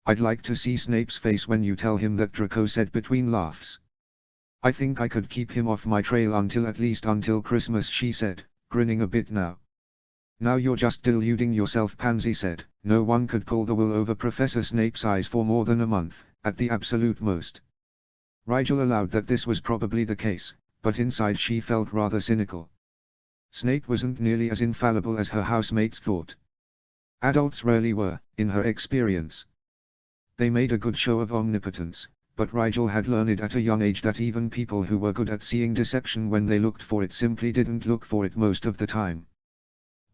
I'd like to see Snape's face when you tell him that, Draco said between laughs. I think I could keep him off my trail at least until Christmas, she said, grinning a bit now. Now you're just deluding yourself, Pansy said. No one could pull the wool over Professor Snape's eyes for more than a month, at the absolute most. Rigel allowed that this was probably the case, but inside she felt rather cynical. Snape wasn't nearly as infallible as her housemates thought. Adults rarely were, in her experience. They made a good show of omnipotence, but Rigel had learned at a young age that even people who were good at seeing deception when they looked for it simply didn't look for it most of the time.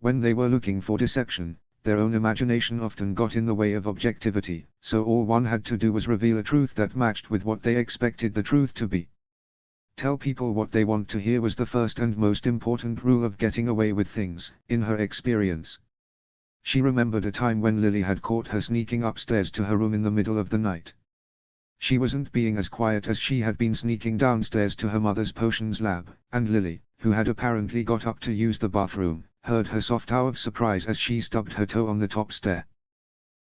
When they were looking for deception, their own imagination often got in the way of objectivity, so all one had to do was reveal a truth that matched with what they expected the truth to be. Tell people what they want to hear was the first and most important rule of getting away with things, in her experience. She remembered a time when Lily had caught her sneaking upstairs to her room in the middle of the night. She wasn't being as quiet as she had been sneaking downstairs to her mother's potions lab, and Lily, who had apparently got up to use the bathroom, heard her soft ow of surprise as she stubbed her toe on the top stair.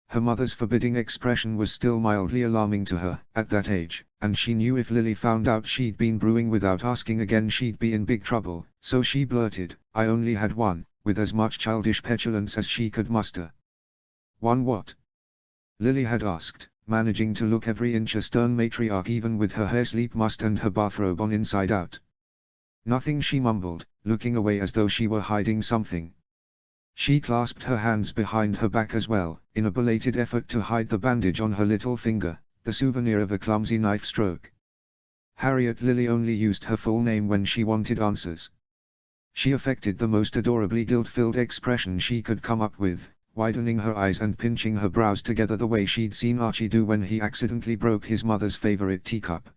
Her mother's forbidding expression was still mildly alarming to her, at that age, and she knew if Lily found out she'd been brewing without asking again she'd be in big trouble, so she blurted, "I only had one," with as much childish petulance as she could muster. "One what?" Lily had asked, managing to look every inch a stern matriarch even with her hair sleep mussed and her bathrobe on inside out. "Nothing," she mumbled, looking away as though she were hiding something. She clasped her hands behind her back as well, in a belated effort to hide the bandage on her little finger, the souvenir of a clumsy knife stroke. Harriet Lily only used her full name when she wanted answers. She affected the most adorably guilt-filled expression she could come up with, widening her eyes and pinching her brows together the way she'd seen Archie do when he accidentally broke his mother's favorite teacup.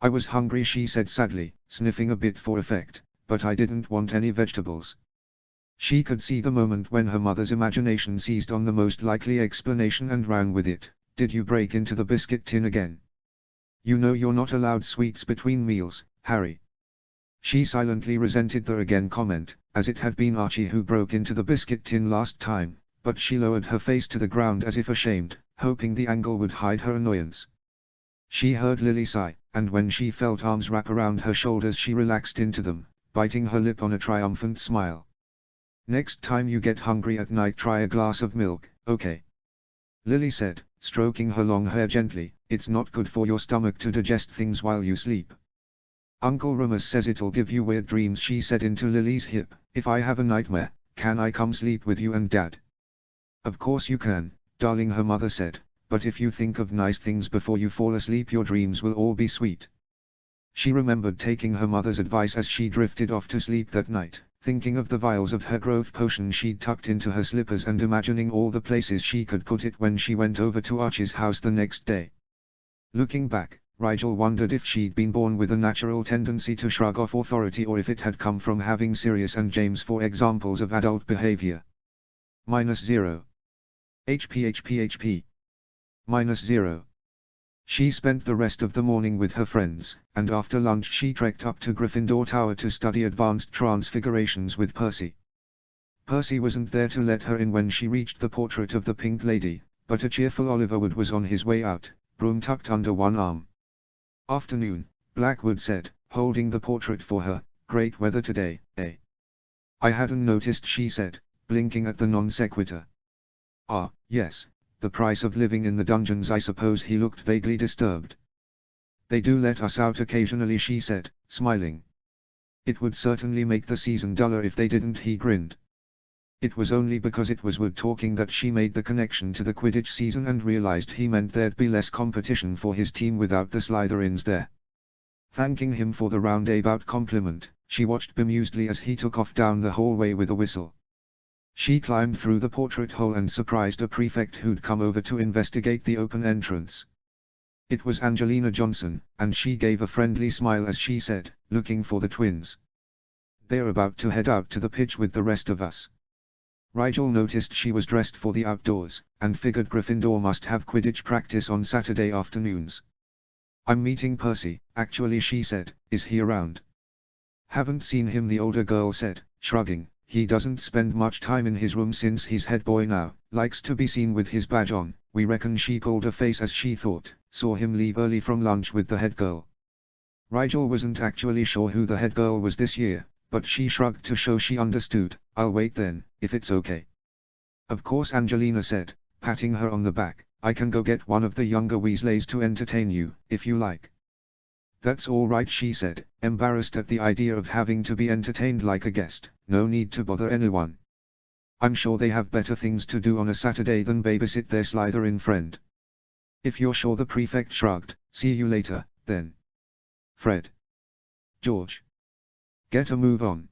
"I was hungry," she said sadly, sniffing a bit for effect, "but I didn't want any vegetables." She could see the moment when her mother's imagination seized on the most likely explanation and ran with it. "Did you break into the biscuit tin again? You know you're not allowed sweets between meals, Harry." She silently resented the again comment, as it had been Archie who broke into the biscuit tin last time, but she lowered her face to the ground as if ashamed, hoping the angle would hide her annoyance. She heard Lily sigh, and when she felt arms wrap around her shoulders she relaxed into them, biting her lip on a triumphant smile. "Next time you get hungry at night try a glass of milk, okay?" Lily said, stroking her long hair gently. "It's not good for your stomach to digest things while you sleep." "Uncle Remus says it'll give you weird dreams," she said into Lily's hip. "If I have a nightmare, can I come sleep with you and Dad?" "Of course you can, darling," her mother said, "but if you think of nice things before you fall asleep your dreams will all be sweet." She remembered taking her mother's advice as she drifted off to sleep that night, thinking of the vials of her growth potion she'd tucked into her slippers and imagining all the places she could put it when she went over to Archie's house the next day. Looking back, Rigel wondered if she'd been born with a natural tendency to shrug off authority or if it had come from having Sirius and James for examples of adult behavior. -0. HP. -0. She spent the rest of the morning with her friends, and after lunch she trekked up to Gryffindor Tower to study advanced transfigurations with Percy. Percy wasn't there to let her in when she reached the portrait of the Pink Lady, but a cheerful Oliver Wood was on his way out, broom tucked under one arm. "Afternoon," Blackwood said, holding the portrait for her. "Great weather today, eh?" "I hadn't noticed," she said, blinking at the non sequitur. "Ah, yes. The price of living in the dungeons, I suppose." He looked vaguely disturbed. "They do let us out occasionally," she said, smiling. "It would certainly make the season duller if they didn't," he grinned. It was only because it was Wood talking that she made the connection to the Quidditch season and realized he meant there'd be less competition for his team without the Slytherins there. Thanking him for the roundabout compliment, she watched bemusedly as he took off down the hallway with a whistle. She climbed through the portrait hole and surprised a prefect who'd come over to investigate the open entrance. It was Angelina Johnson, and she gave a friendly smile as she said, "Looking for the twins?" "They're about to head out to the pitch with the rest of us." Rigel noticed she was dressed for the outdoors, and figured Gryffindor must have Quidditch practice on Saturday afternoons. "I'm meeting Percy, actually," she said. "Is he around?" "Haven't seen him," the older girl said, shrugging. "He doesn't spend much time in his room since he's head boy now, likes to be seen with his badge on." We reckon she pulled a face as she thought, saw him leave early from lunch with the head girl. Rigel wasn't actually sure who the head girl was this year, but she shrugged to show she understood. "I'll wait then, if it's okay." "Of course," Angelina said, patting her on the back. "I can go get one of the younger Weasleys to entertain you, if you like." "That's all right," she said, embarrassed at the idea of having to be entertained like a guest. "No need to bother anyone. I'm sure they have better things to do on a Saturday than babysit their Slytherin friend." "If you're sure," the prefect shrugged. "See you later, then." "Fred. George. Get a move on."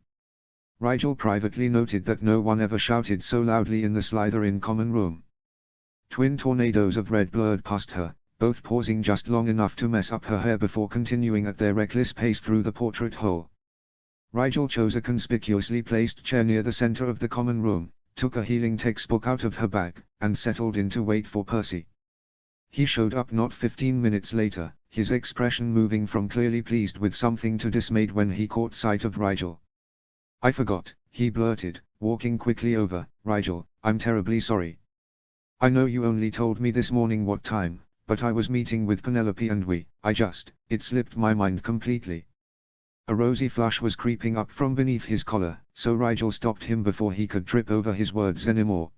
Rigel privately noted that no one ever shouted so loudly in the Slytherin common room. Twin tornadoes of red blurred past her, both pausing just long enough to mess up her hair before continuing at their reckless pace through the portrait hole. Rigel chose a conspicuously placed chair near the center of the common room, took a healing textbook out of her bag, and settled in to wait for Percy. He showed up not 15 minutes later, his expression moving from clearly pleased with something to dismayed when he caught sight of Rigel. "I forgot," he blurted, walking quickly over. "Rigel, I'm terribly sorry. I know you only told me this morning what time, but I was meeting with Penelope and it slipped my mind completely." A rosy flush was creeping up from beneath his collar, so Rigel stopped him before he could trip over his words anymore.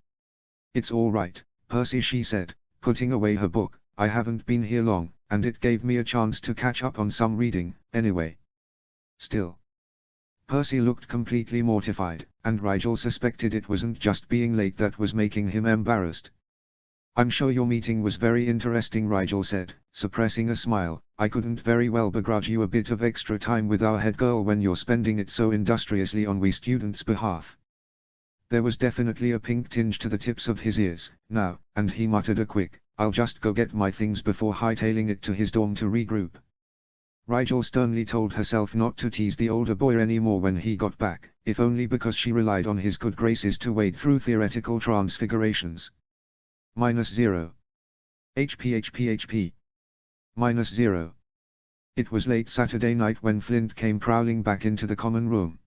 "It's all right, Percy," she said, putting away her book. "I haven't been here long, and it gave me a chance to catch up on some reading, anyway." Still, Percy looked completely mortified, and Rigel suspected it wasn't just being late that was making him embarrassed. "I'm sure your meeting was very interesting," Rigel said, suppressing a smile. "I couldn't very well begrudge you a bit of extra time with our head girl when you're spending it so industriously on we students' behalf." There was definitely a pink tinge to the tips of his ears, now, and he muttered a quick, "I'll just go get my things," before hightailing it to his dorm to regroup. Rigel sternly told herself not to tease the older boy anymore when he got back, if only because she relied on his good graces to wade through theoretical transfigurations. -0. HP. -0. It was late Saturday night when Flint came prowling back into the common room.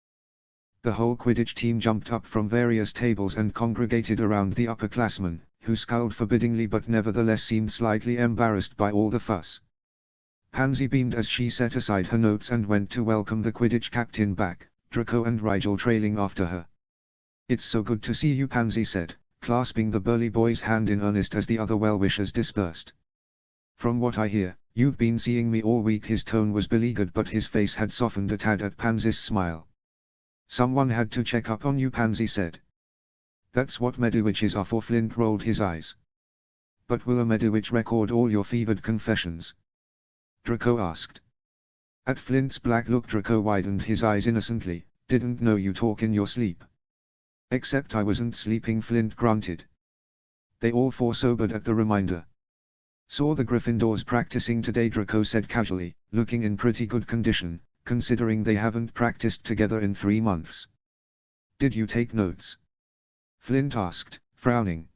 The whole Quidditch team jumped up from various tables and congregated around the upperclassman, who scowled forbiddingly but nevertheless seemed slightly embarrassed by all the fuss. Pansy beamed as she set aside her notes and went to welcome the Quidditch captain back, Draco and Rigel trailing after her. "It's so good to see you," Pansy said, clasping the burly boy's hand in earnest as the other well-wishers dispersed. "From what I hear, you've been seeing me all week." His tone was beleaguered but his face had softened a tad at Pansy's smile. "Someone had to check up on you," Pansy said. "That's what Medowitches are for." Flint rolled his eyes. "But will a Medowitch record all your fevered confessions?" Draco asked. At Flint's black look, Draco widened his eyes innocently. "Didn't know you talk in your sleep." "Except I wasn't sleeping," Flint grunted. They all four sobered at the reminder. "Saw the Gryffindors practicing today," Draco said casually, looking in pretty good condition, considering they haven't practiced together in 3 months. "Did you take notes?" Flint asked, frowning.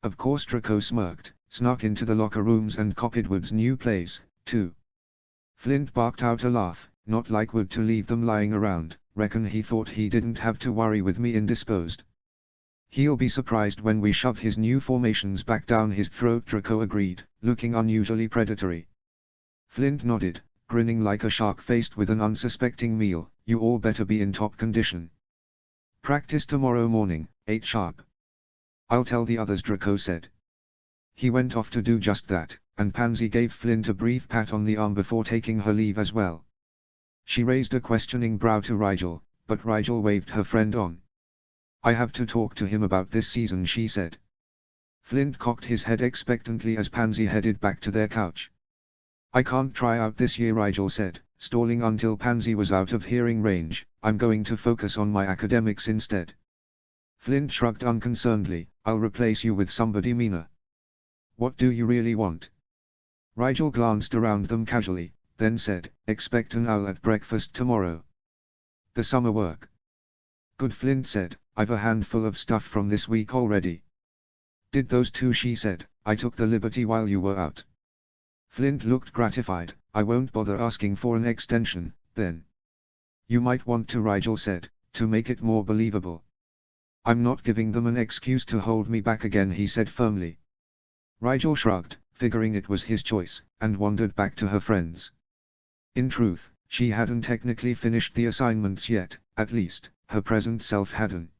Of course. Draco smirked, snuck into the locker rooms and copied Wood's new plays, too. Flint barked out a laugh. "Not like Wood to leave them lying around. Reckon he thought he didn't have to worry with me indisposed. He'll be surprised when we shove his new formations back down his throat," Draco agreed, looking unusually predatory. Flint nodded, grinning like a shark faced with an unsuspecting meal. "You all better be in top condition. Practice tomorrow morning, 8 sharp." "I'll tell the others," Draco said. He went off to do just that, and Pansy gave Flint a brief pat on the arm before taking her leave as well. She raised a questioning brow to Rigel, but Rigel waved her friend on. "I have to talk to him about this season," she said. Flint cocked his head expectantly as Pansy headed back to their couch. "I can't try out this year," Rigel said, stalling until Pansy was out of hearing range. "I'm going to focus on my academics instead." Flint shrugged unconcernedly. "I'll replace you with somebody meaner." "What do you really want?" Rigel glanced around them casually, then said, "Expect an owl at breakfast tomorrow." "The summer work." "Good," Flint said, "I've a handful of stuff from this week already." "Did those two?" she said. "I took the liberty while you were out." Flint looked gratified. "I won't bother asking for an extension, then." "You might want to," Rigel said, "to make it more believable." "I'm not giving them an excuse to hold me back again," he said firmly. Rigel shrugged, figuring it was his choice, and wandered back to her friends. In truth, she hadn't technically finished the assignments yet, at least, her present self hadn't.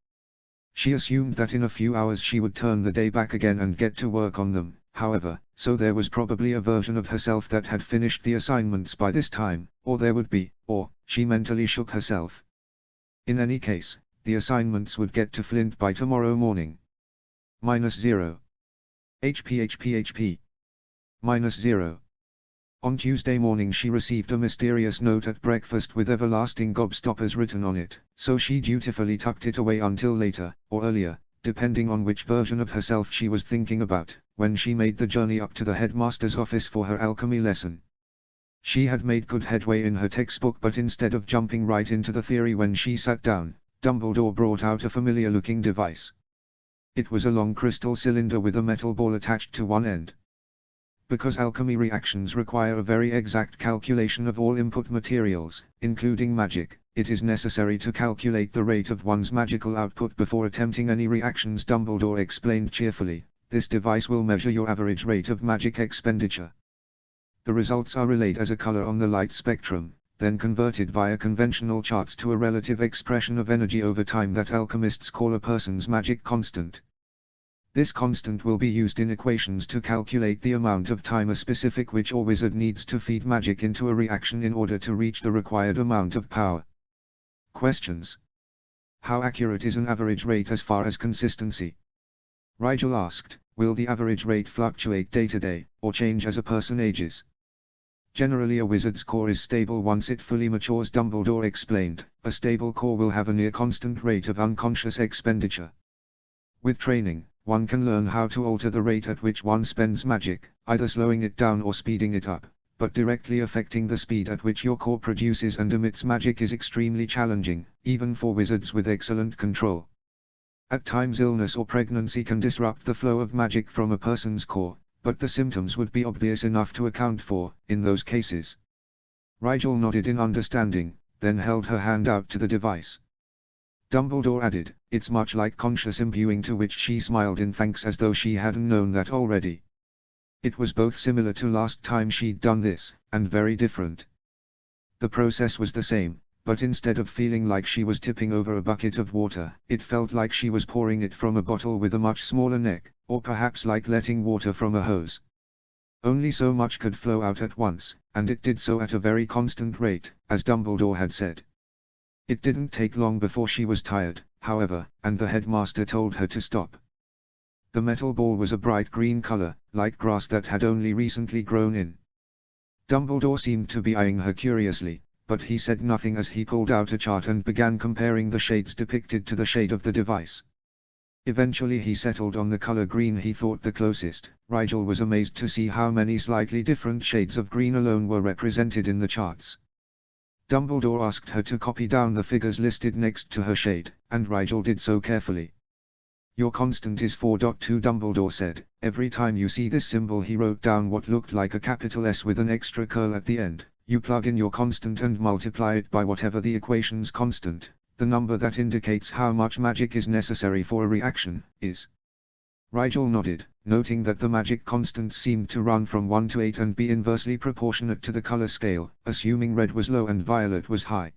She assumed that in a few hours she would turn the day back again and get to work on them, however, so there was probably a version of herself that had finished the assignments by this time, or there would be, or, she mentally shook herself. In any case, the assignments would get to Flint by tomorrow morning. -0. HP. -0. On Tuesday morning she received a mysterious note at breakfast with everlasting gobstoppers written on it, so she dutifully tucked it away until later, or earlier, depending on which version of herself she was thinking about, when she made the journey up to the headmaster's office for her alchemy lesson. She had made good headway in her textbook, but instead of jumping right into the theory when she sat down, Dumbledore brought out a familiar-looking device. It was a long crystal cylinder with a metal ball attached to one end. Because alchemy reactions require a very exact calculation of all input materials, including magic, it is necessary to calculate the rate of one's magical output before attempting any reactions. Dumbledore explained cheerfully, this device will measure your average rate of magic expenditure. The results are relayed as a color on the light spectrum, then converted via conventional charts to a relative expression of energy over time that alchemists call a person's magic constant. This constant will be used in equations to calculate the amount of time a specific witch or wizard needs to feed magic into a reaction in order to reach the required amount of power. Questions. How accurate is an average rate as far as consistency? Rigel asked, will the average rate fluctuate day to day, or change as a person ages? Generally a wizard's core is stable once it fully matures. Dumbledore explained, a stable core will have a near constant rate of unconscious expenditure. With training, one can learn how to alter the rate at which one spends magic, either slowing it down or speeding it up, but directly affecting the speed at which your core produces and emits magic is extremely challenging, even for wizards with excellent control. At times illness or pregnancy can disrupt the flow of magic from a person's core, but the symptoms would be obvious enough to account for, in those cases. Rigel nodded in understanding, then held her hand out to the device. Dumbledore added, it's much like conscious imbuing, to which she smiled in thanks as though she hadn't known that already. It was both similar to last time she'd done this, and very different. The process was the same, but instead of feeling like she was tipping over a bucket of water, it felt like she was pouring it from a bottle with a much smaller neck, or perhaps like letting water from a hose. Only so much could flow out at once, and it did so at a very constant rate, as Dumbledore had said. It didn't take long before she was tired, however, and the headmaster told her to stop. The metal ball was a bright green color, like grass that had only recently grown in. Dumbledore seemed to be eyeing her curiously, but he said nothing as he pulled out a chart and began comparing the shades depicted to the shade of the device. Eventually he settled on the color green he thought the closest. Rigel was amazed to see how many slightly different shades of green alone were represented in the charts. Dumbledore asked her to copy down the figures listed next to her shade, and Rigel did so carefully. Your constant is 4.2, Dumbledore said. Every time you see this symbol, he wrote down what looked like a capital S with an extra curl at the end. You plug in your constant and multiply it by whatever the equation's constant, the number that indicates how much magic is necessary for a reaction, is. Rigel nodded, noting that the magic constants seemed to run from 1 to 8 and be inversely proportionate to the color scale, assuming red was low and violet was high.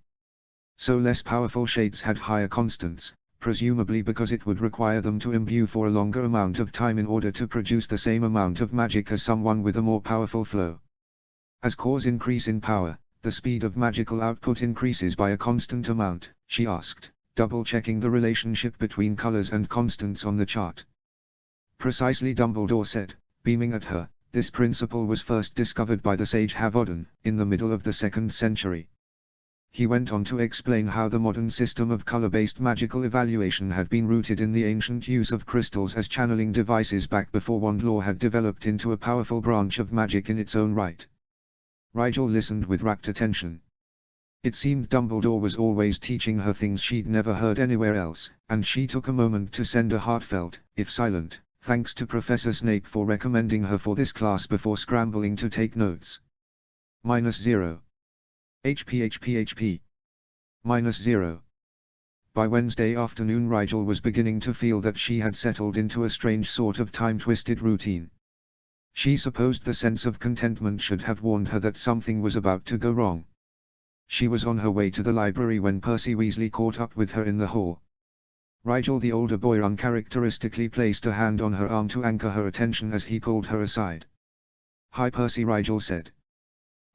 So less powerful shades had higher constants, presumably because it would require them to imbue for a longer amount of time in order to produce the same amount of magic as someone with a more powerful flow. As cores increase in power, the speed of magical output increases by a constant amount, she asked, double-checking the relationship between colors and constants on the chart. Precisely, Dumbledore said, beaming at her. This principle was first discovered by the sage Havodin, in the middle of the 2nd century. He went on to explain how the modern system of color-based magical evaluation had been rooted in the ancient use of crystals as channeling devices back before wand law had developed into a powerful branch of magic in its own right. Rigel listened with rapt attention. It seemed Dumbledore was always teaching her things she'd never heard anywhere else, and she took a moment to send a heartfelt, if silent, thanks to Professor Snape for recommending her for this class before scrambling to take notes. -0. HP. -0. By Wednesday afternoon Rigel was beginning to feel that she had settled into a strange sort of time-twisted routine. She supposed the sense of contentment should have warned her that something was about to go wrong. She was on her way to the library when Percy Weasley caught up with her in the hall. Rigel the older boy uncharacteristically placed a hand on her arm to anchor her attention as he pulled her aside. "Hi Percy," Rigel said.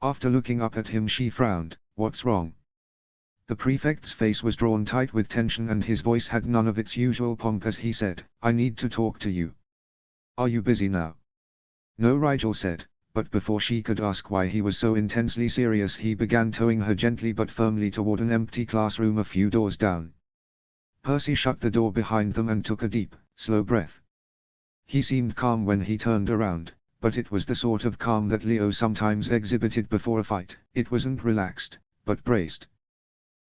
After looking up at him she frowned. "What's wrong?" The prefect's face was drawn tight with tension and his voice had none of its usual pomp as he said, "I need to talk to you." "Are you busy now?" "No," Rigel said, but before she could ask why he was so intensely serious he began towing her gently but firmly toward an empty classroom a few doors down. Percy shut the door behind them and took a deep, slow breath. He seemed calm when he turned around, but it was the sort of calm that Leo sometimes exhibited before a fight. It wasn't relaxed, but braced.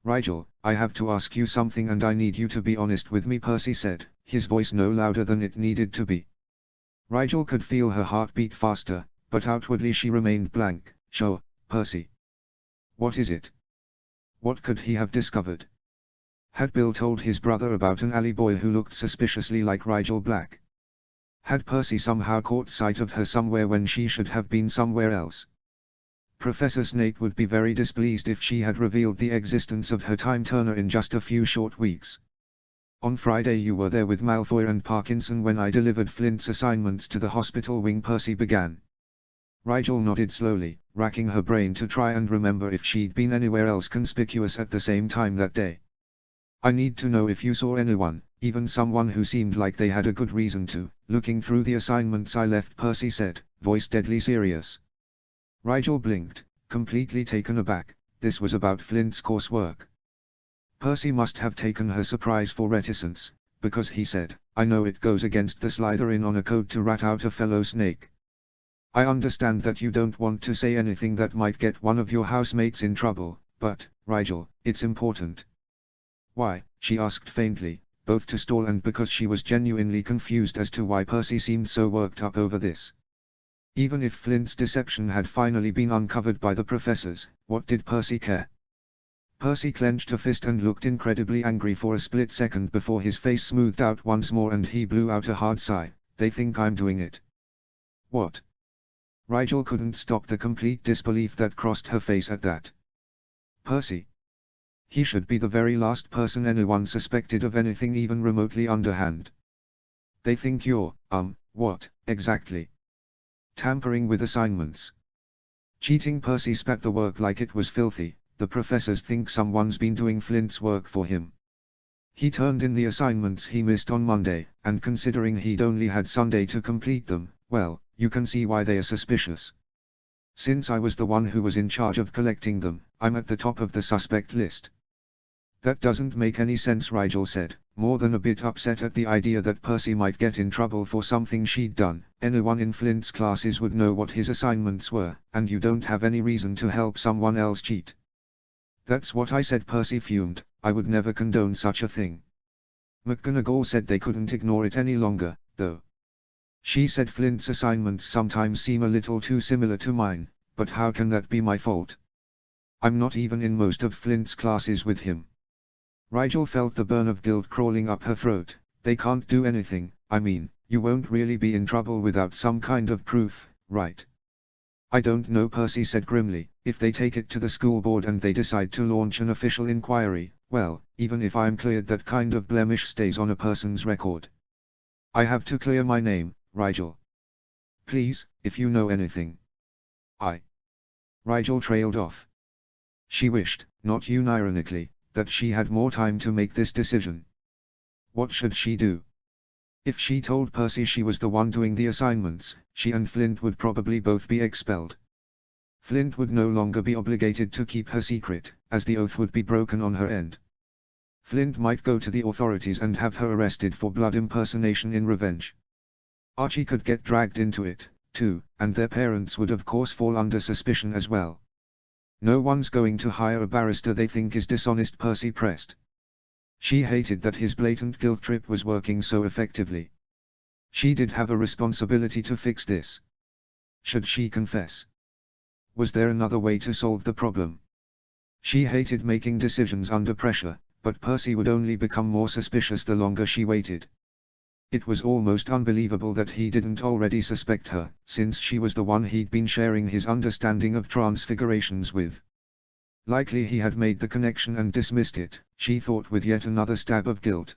Rigel, I have to ask you something and I need you to be honest with me, Percy said, his voice no louder than it needed to be. Rigel could feel her heart beat faster, but outwardly she remained blank. Sure, Percy. What is it? What could he have discovered? Had Bill told his brother about an alley boy who looked suspiciously like Rigel Black? Had Percy somehow caught sight of her somewhere when she should have been somewhere else? Professor Snape would be very displeased if she had revealed the existence of her time turner in just a few short weeks. On Friday you were there with Malfoy and Parkinson when I delivered Flint's assignments to the hospital wing, Percy began. Rigel nodded slowly, racking her brain to try and remember if she'd been anywhere else conspicuous at the same time that day. I need to know if you saw anyone, even someone who seemed like they had a good reason to, looking through the assignments I left, Percy said, voice deadly serious. Rigel blinked, completely taken aback. This was about Flint's coursework. Percy must have taken her surprise for reticence, because he said, I know it goes against the Slytherin honor code to rat out a fellow snake. I understand that you don't want to say anything that might get one of your housemates in trouble, but, Rigel, it's important. Why? She asked faintly, both to stall and because she was genuinely confused as to why Percy seemed so worked up over this. Even if Flint's deception had finally been uncovered by the professors, what did Percy care? Percy clenched a fist and looked incredibly angry for a split second before his face smoothed out once more and he blew out a hard sigh. They think I'm doing it. What? Rigel couldn't stop the complete disbelief that crossed her face at that. Percy. He should be the very last person anyone suspected of anything even remotely underhand. They think you're, what, exactly? Tampering with assignments. Cheating. Percy spat the work like it was filthy. The professors think someone's been doing Flint's work for him. He turned in the assignments he missed on Monday, and considering he'd only had Sunday to complete them, well, you can see why they are suspicious. Since I was the one who was in charge of collecting them, I'm at the top of the suspect list. That doesn't make any sense, Rigel said, more than a bit upset at the idea that Percy might get in trouble for something she'd done. Anyone in Flint's classes would know what his assignments were, and you don't have any reason to help someone else cheat. That's what I said, Percy fumed. I would never condone such a thing. McGonagall said they couldn't ignore it any longer, though. She said Flint's assignments sometimes seem a little too similar to mine, but how can that be my fault? I'm not even in most of Flint's classes with him. Rigel felt the burn of guilt crawling up her throat. They can't do anything. I mean, you won't really be in trouble without some kind of proof, right? I don't know, Percy said grimly. If they take it to the school board and they decide to launch an official inquiry, well, even if I'm cleared, that kind of blemish stays on a person's record. I have to clear my name, Rigel. Please, if you know anything. Rigel trailed off. She wished, not unironically, that she had more time to make this decision. What should she do? If she told Percy she was the one doing the assignments, she and Flint would probably both be expelled. Flint would no longer be obligated to keep her secret, as the oath would be broken on her end. Flint might go to the authorities and have her arrested for blood impersonation in revenge. Archie could get dragged into it, too, and their parents would of course fall under suspicion as well. No one's going to hire a barrister they think is dishonest, Percy pressed. She hated that his blatant guilt trip was working so effectively. She did have a responsibility to fix this. Should she confess? Was there another way to solve the problem? She hated making decisions under pressure, but Percy would only become more suspicious the longer she waited. It was almost unbelievable that he didn't already suspect her, since she was the one he'd been sharing his understanding of transfigurations with. Likely he had made the connection and dismissed it, she thought with yet another stab of guilt.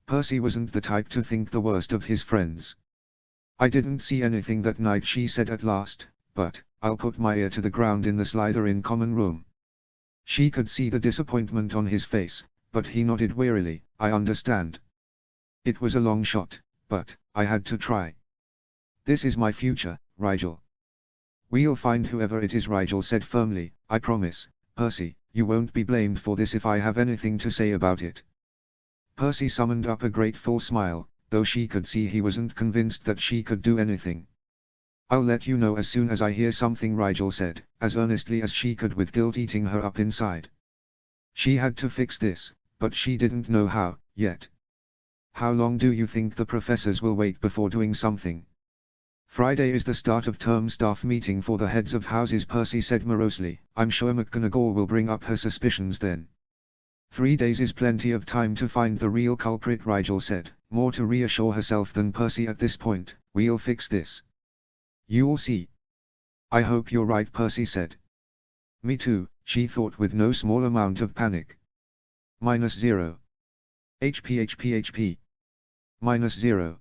Percy wasn't the type to think the worst of his friends. I didn't see anything that night, she said at last, but I'll put my ear to the ground in the Slytherin common room. She could see the disappointment on his face, but he nodded wearily. I understand. It was a long shot, but I had to try. This is my future, Rigel. We'll find whoever it is, Rigel said firmly. I promise, Percy, you won't be blamed for this if I have anything to say about it. Percy summoned up a grateful smile, though she could see he wasn't convinced that she could do anything. I'll let you know as soon as I hear something, Rigel said, as earnestly as she could with guilt eating her up inside. She had to fix this, but she didn't know how, yet. How long do you think the professors will wait before doing something? Friday is the start of term staff meeting for the heads of houses, Percy said morosely. I'm sure McGonagall will bring up her suspicions then. 3 days is plenty of time to find the real culprit, Rigel said, more to reassure herself than Percy at this point. We'll fix this. You'll see. I hope you're right, Percy said. Me too, she thought with no small amount of panic. -0. HP. -0.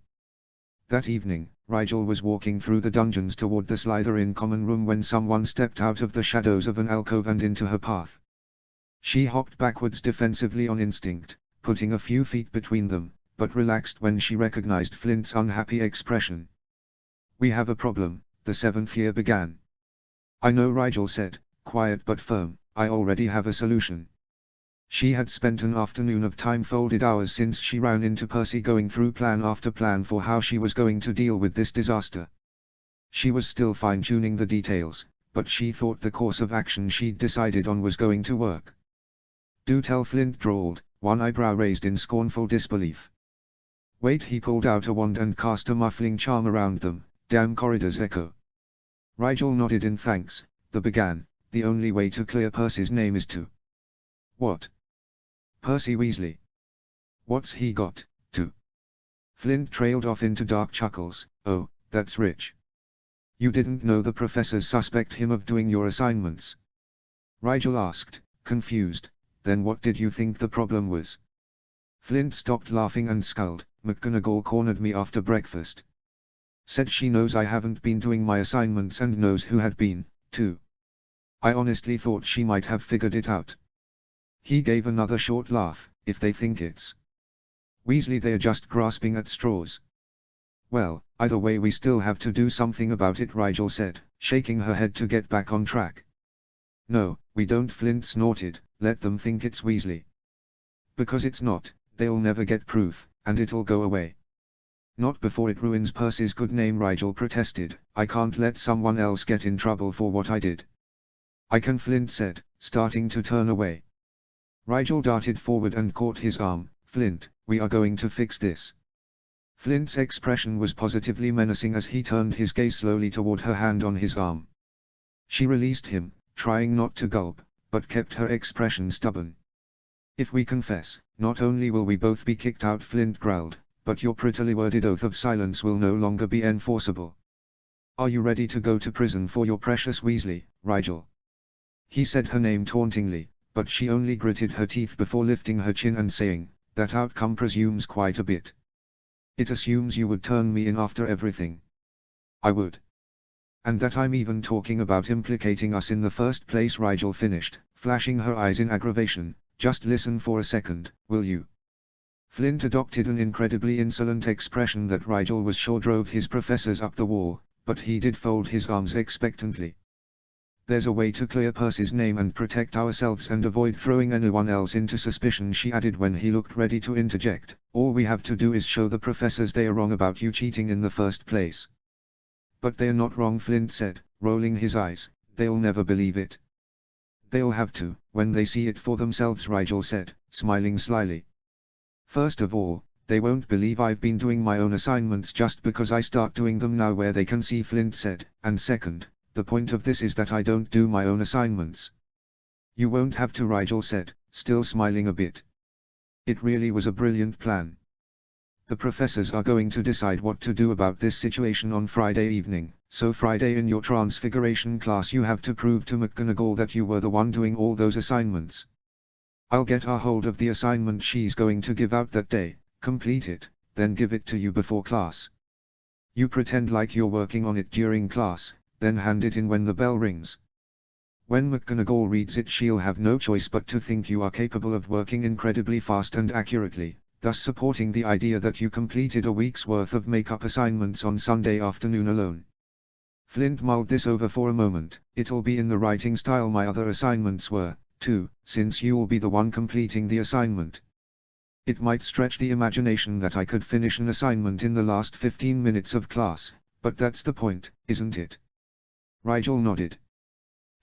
That evening, Rigel was walking through the dungeons toward the Slytherin common room when someone stepped out of the shadows of an alcove and into her path. She hopped backwards defensively on instinct, putting a few feet between them, but relaxed when she recognized Flint's unhappy expression. We have a problem, the 7th year began. I know, Rigel said, quiet but firm. I already have a solution. She had spent an afternoon of time-folded hours since she ran into Percy going through plan after plan for how she was going to deal with this disaster. She was still fine-tuning the details, but she thought the course of action she'd decided on was going to work. Do tell, Flint drawled, one eyebrow raised in scornful disbelief. Wait, he pulled out a wand and cast a muffling charm around them. Damn corridors echo. Rigel nodded in thanks. Began, the only way to clear Percy's name is to... What? Percy Weasley. What's he got to? Flint trailed off into dark chuckles. Oh, that's rich. You didn't know the professors suspect him of doing your assignments? Rigel asked, confused. Then what did you think the problem was? Flint stopped laughing and scowled. McGonagall cornered me after breakfast. Said she knows I haven't been doing my assignments and knows who had been, too. I honestly thought she might have figured it out. He gave another short laugh. If they think it's Weasley, they're just grasping at straws. Well, either way we still have to do something about it, Rigel said, shaking her head to get back on track. No, we don't, Flint snorted. Let them think it's Weasley. Because it's not, they'll never get proof, and it'll go away. Not before it ruins Percy's good name, Rigel protested. I can't let someone else get in trouble for what I did. I can, Flint said, starting to turn away. Rigel darted forward and caught his arm. Flint, we are going to fix this. Flint's expression was positively menacing as he turned his gaze slowly toward her hand on his arm. She released him, trying not to gulp, but kept her expression stubborn. If we confess, not only will we both be kicked out, Flint growled, but your prettily worded oath of silence will no longer be enforceable. Are you ready to go to prison for your precious Weasley, Rigel? He said her name tauntingly, but she only gritted her teeth before lifting her chin and saying, that outcome presumes quite a bit. It assumes you would turn me in after everything. I would. And that I'm even talking about implicating us in the first place, Rigel finished, flashing her eyes in aggravation. Just listen for a second, will you? Flint adopted an incredibly insolent expression that Rigel was sure drove his professors up the wall, but he did fold his arms expectantly. There's a way to clear Percy's name and protect ourselves and avoid throwing anyone else into suspicion, she added when he looked ready to interject. All we have to do is show the professors they are wrong about you cheating in the first place. But they're not wrong, Flint said, rolling his eyes. They'll never believe it. They'll have to, when they see it for themselves, Rigel said, smiling slyly. First of all, they won't believe I've been doing my own assignments just because I start doing them now where they can see, Flint said, and second, the point of this is that I don't do my own assignments. You won't have to, Rigel said, still smiling a bit. It really was a brilliant plan. The professors are going to decide what to do about this situation on Friday evening, so Friday in your Transfiguration class you have to prove to McGonagall that you were the one doing all those assignments. I'll get a hold of the assignment she's going to give out that day, complete it, then give it to you before class. You pretend like you're working on it during class, then hand it in when the bell rings. When McGonagall reads it, she'll have no choice but to think you are capable of working incredibly fast and accurately, thus supporting the idea that you completed a week's worth of makeup assignments on Sunday afternoon alone. Flint mulled this over for a moment. It'll be in the writing style my other assignments were, too, since you'll be the one completing the assignment. It might stretch the imagination that I could finish an assignment in the last 15 minutes of class, but that's the point, isn't it? Rigel nodded.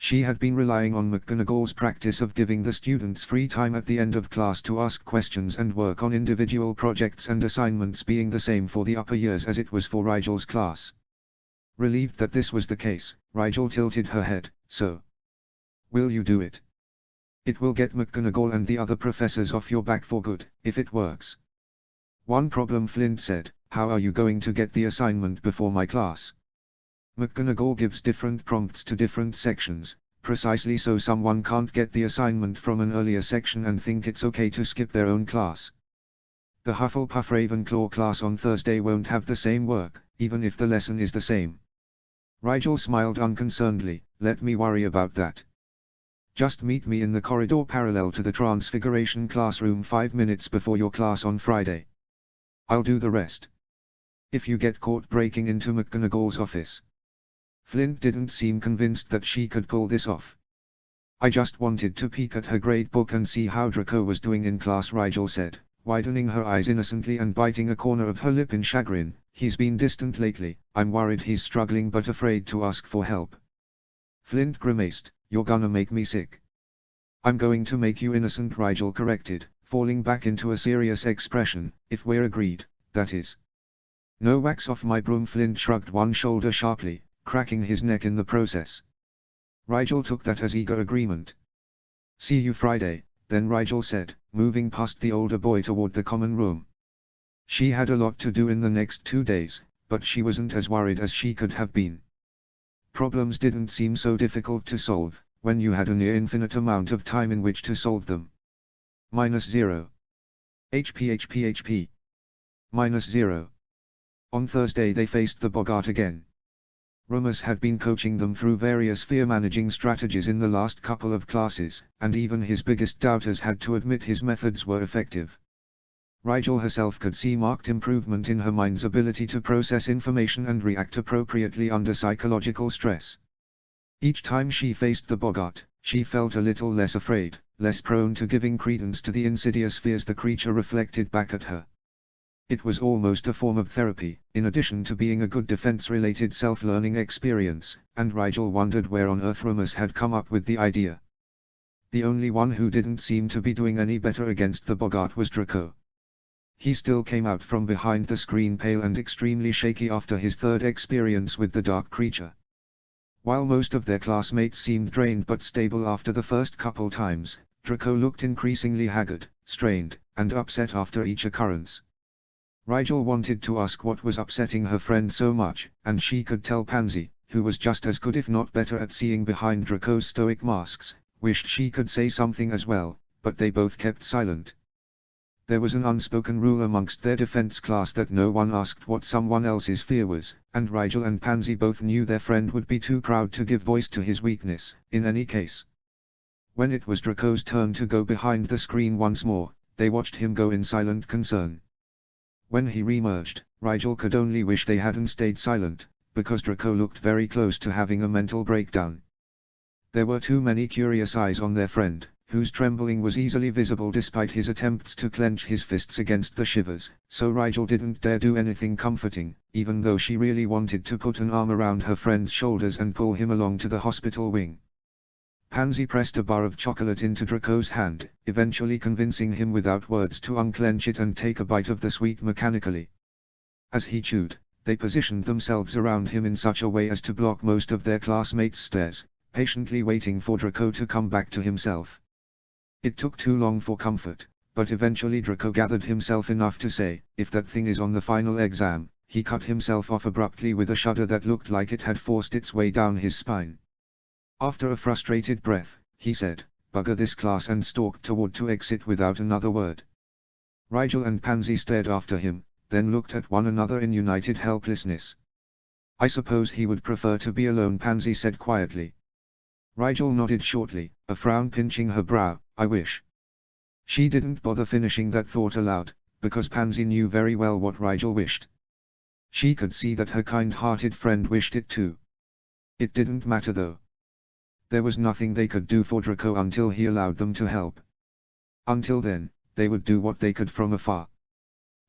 She had been relying on McGonagall's practice of giving the students free time at the end of class to ask questions and work on individual projects and assignments, being the same for the upper years as it was for Rigel's class. Relieved that this was the case, Rigel tilted her head. So, will you do it? It will get McGonagall and the other professors off your back for good, if it works. One problem, Flint said. How are you going to get the assignment before my class? McGonagall gives different prompts to different sections, precisely so someone can't get the assignment from an earlier section and think it's okay to skip their own class. The Hufflepuff Ravenclaw class on Thursday won't have the same work, even if the lesson is the same. Rigel smiled unconcernedly. Let me worry about that. Just meet me in the corridor parallel to the Transfiguration classroom 5 minutes before your class on Friday. I'll do the rest. If you get caught breaking into McGonagall's office. Flint didn't seem convinced that she could pull this off. I just wanted to peek at her grade book and see how Draco was doing in class, Rigel said, widening her eyes innocently and biting a corner of her lip in chagrin. He's been distant lately. I'm worried he's struggling but afraid to ask for help. Flint grimaced. You're gonna make me sick. I'm going to make you innocent, Rigel corrected, falling back into a serious expression. If we're agreed, that is. No wax off my broom. Flint shrugged one shoulder sharply, cracking his neck in the process. Rigel took that as eager agreement. See you Friday, then, Rigel said, moving past the older boy toward the common room. She had a lot to do in the next 2 days, but she wasn't as worried as she could have been. Problems didn't seem so difficult to solve, when you had a near infinite amount of time in which to solve them. -0. HP. -0. On Thursday they faced the Boggart again. Remus had been coaching them through various fear-managing strategies in the last couple of classes, and even his biggest doubters had to admit his methods were effective. Rigel herself could see marked improvement in her mind's ability to process information and react appropriately under psychological stress. Each time she faced the Boggart, she felt a little less afraid, less prone to giving credence to the insidious fears the creature reflected back at her. It was almost a form of therapy, in addition to being a good defense-related self-learning experience, and Rigel wondered where on earth Remus had come up with the idea. The only one who didn't seem to be doing any better against the Boggart was Draco. He still came out from behind the screen pale and extremely shaky after his third experience with the dark creature. While most of their classmates seemed drained but stable after the first couple times, Draco looked increasingly haggard, strained, and upset after each occurrence. Rigel wanted to ask what was upsetting her friend so much, and she could tell Pansy, who was just as good if not better at seeing behind Draco's stoic masks, wished she could say something as well, but they both kept silent. There was an unspoken rule amongst their defense class that no one asked what someone else's fear was, and Rigel and Pansy both knew their friend would be too proud to give voice to his weakness, in any case. When it was Draco's turn to go behind the screen once more, they watched him go in silent concern. When he reemerged, Rigel could only wish they hadn't stayed silent, because Draco looked very close to having a mental breakdown. There were too many curious eyes on their friend, whose trembling was easily visible despite his attempts to clench his fists against the shivers, so Rigel didn't dare do anything comforting, even though she really wanted to put an arm around her friend's shoulders and pull him along to the hospital wing. Pansy pressed a bar of chocolate into Draco's hand, eventually convincing him without words to unclench it and take a bite of the sweet mechanically. As he chewed, they positioned themselves around him in such a way as to block most of their classmates' stares, patiently waiting for Draco to come back to himself. It took too long for comfort, but eventually Draco gathered himself enough to say, "If that thing is on the final exam." He cut himself off abruptly with a shudder that looked like it had forced its way down his spine. After a frustrated breath, he said, "Bugger this class," and stalked toward to exit without another word. Rigel and Pansy stared after him, then looked at one another in united helplessness. "I suppose he would prefer to be alone," Pansy said quietly. Rigel nodded shortly, a frown pinching her brow. "I wish." She didn't bother finishing that thought aloud, because Pansy knew very well what Rigel wished. She could see that her kind-hearted friend wished it too. It didn't matter though. There was nothing they could do for Draco until he allowed them to help. Until then, they would do what they could from afar.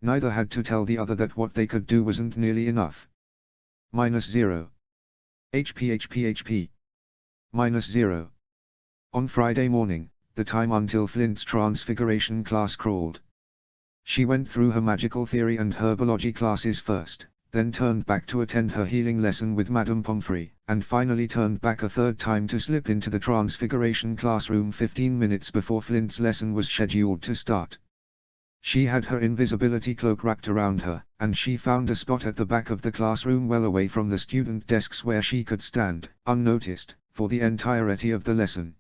Neither had to tell the other that what they could do wasn't nearly enough. -0. HP. -0. On Friday morning, the time until Flint's transfiguration class crawled. She went through her magical theory and herbology classes first, then turned back to attend her healing lesson with Madame Pomfrey, and finally turned back a third time to slip into the transfiguration classroom 15 minutes before Flint's lesson was scheduled to start. She had her invisibility cloak wrapped around her, and she found a spot at the back of the classroom well away from the student desks where she could stand, unnoticed, for the entirety of the lesson.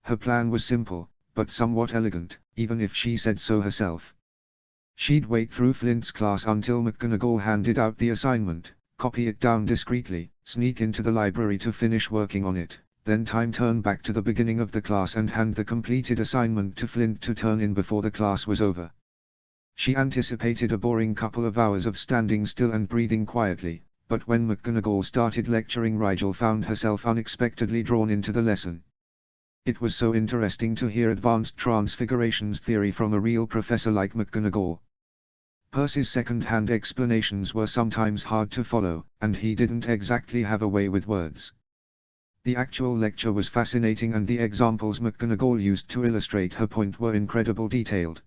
Her plan was simple, but somewhat elegant, even if she said so herself. She'd wait through Flint's class until McGonagall handed out the assignment, copy it down discreetly, sneak into the library to finish working on it, then turn back to the beginning of the class and hand the completed assignment to Flint to turn in before the class was over. She anticipated a boring couple of hours of standing still and breathing quietly, but when McGonagall started lecturing, Rigel found herself unexpectedly drawn into the lesson. It was so interesting to hear advanced transfigurations theory from a real professor like McGonagall. Percy's second-hand explanations were sometimes hard to follow, and he didn't exactly have a way with words. The actual lecture was fascinating, and the examples McGonagall used to illustrate her point were incredibly detailed.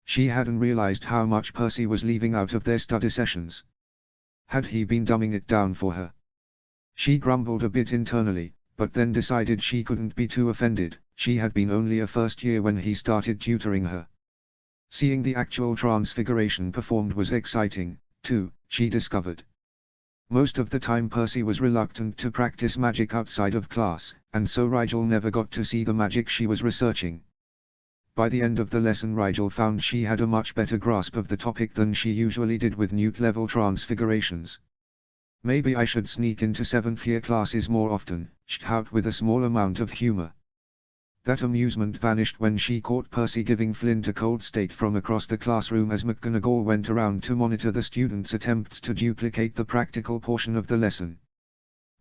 She hadn't realized how much Percy was leaving out of their study sessions. Had he been dumbing it down for her? She grumbled a bit internally, but then decided she couldn't be too offended. She had been only a first year when he started tutoring her. Seeing the actual transfiguration performed was exciting, too, she discovered. Most of the time Percy was reluctant to practice magic outside of class, and so Rigel never got to see the magic she was researching. By the end of the lesson, Rigel found she had a much better grasp of the topic than she usually did with Newt-level transfigurations. "Maybe I should sneak into 7th year classes more often," she out with a small amount of humor. That amusement vanished when she caught Percy giving Flint a cold state from across the classroom as McGonagall went around to monitor the students' attempts to duplicate the practical portion of the lesson.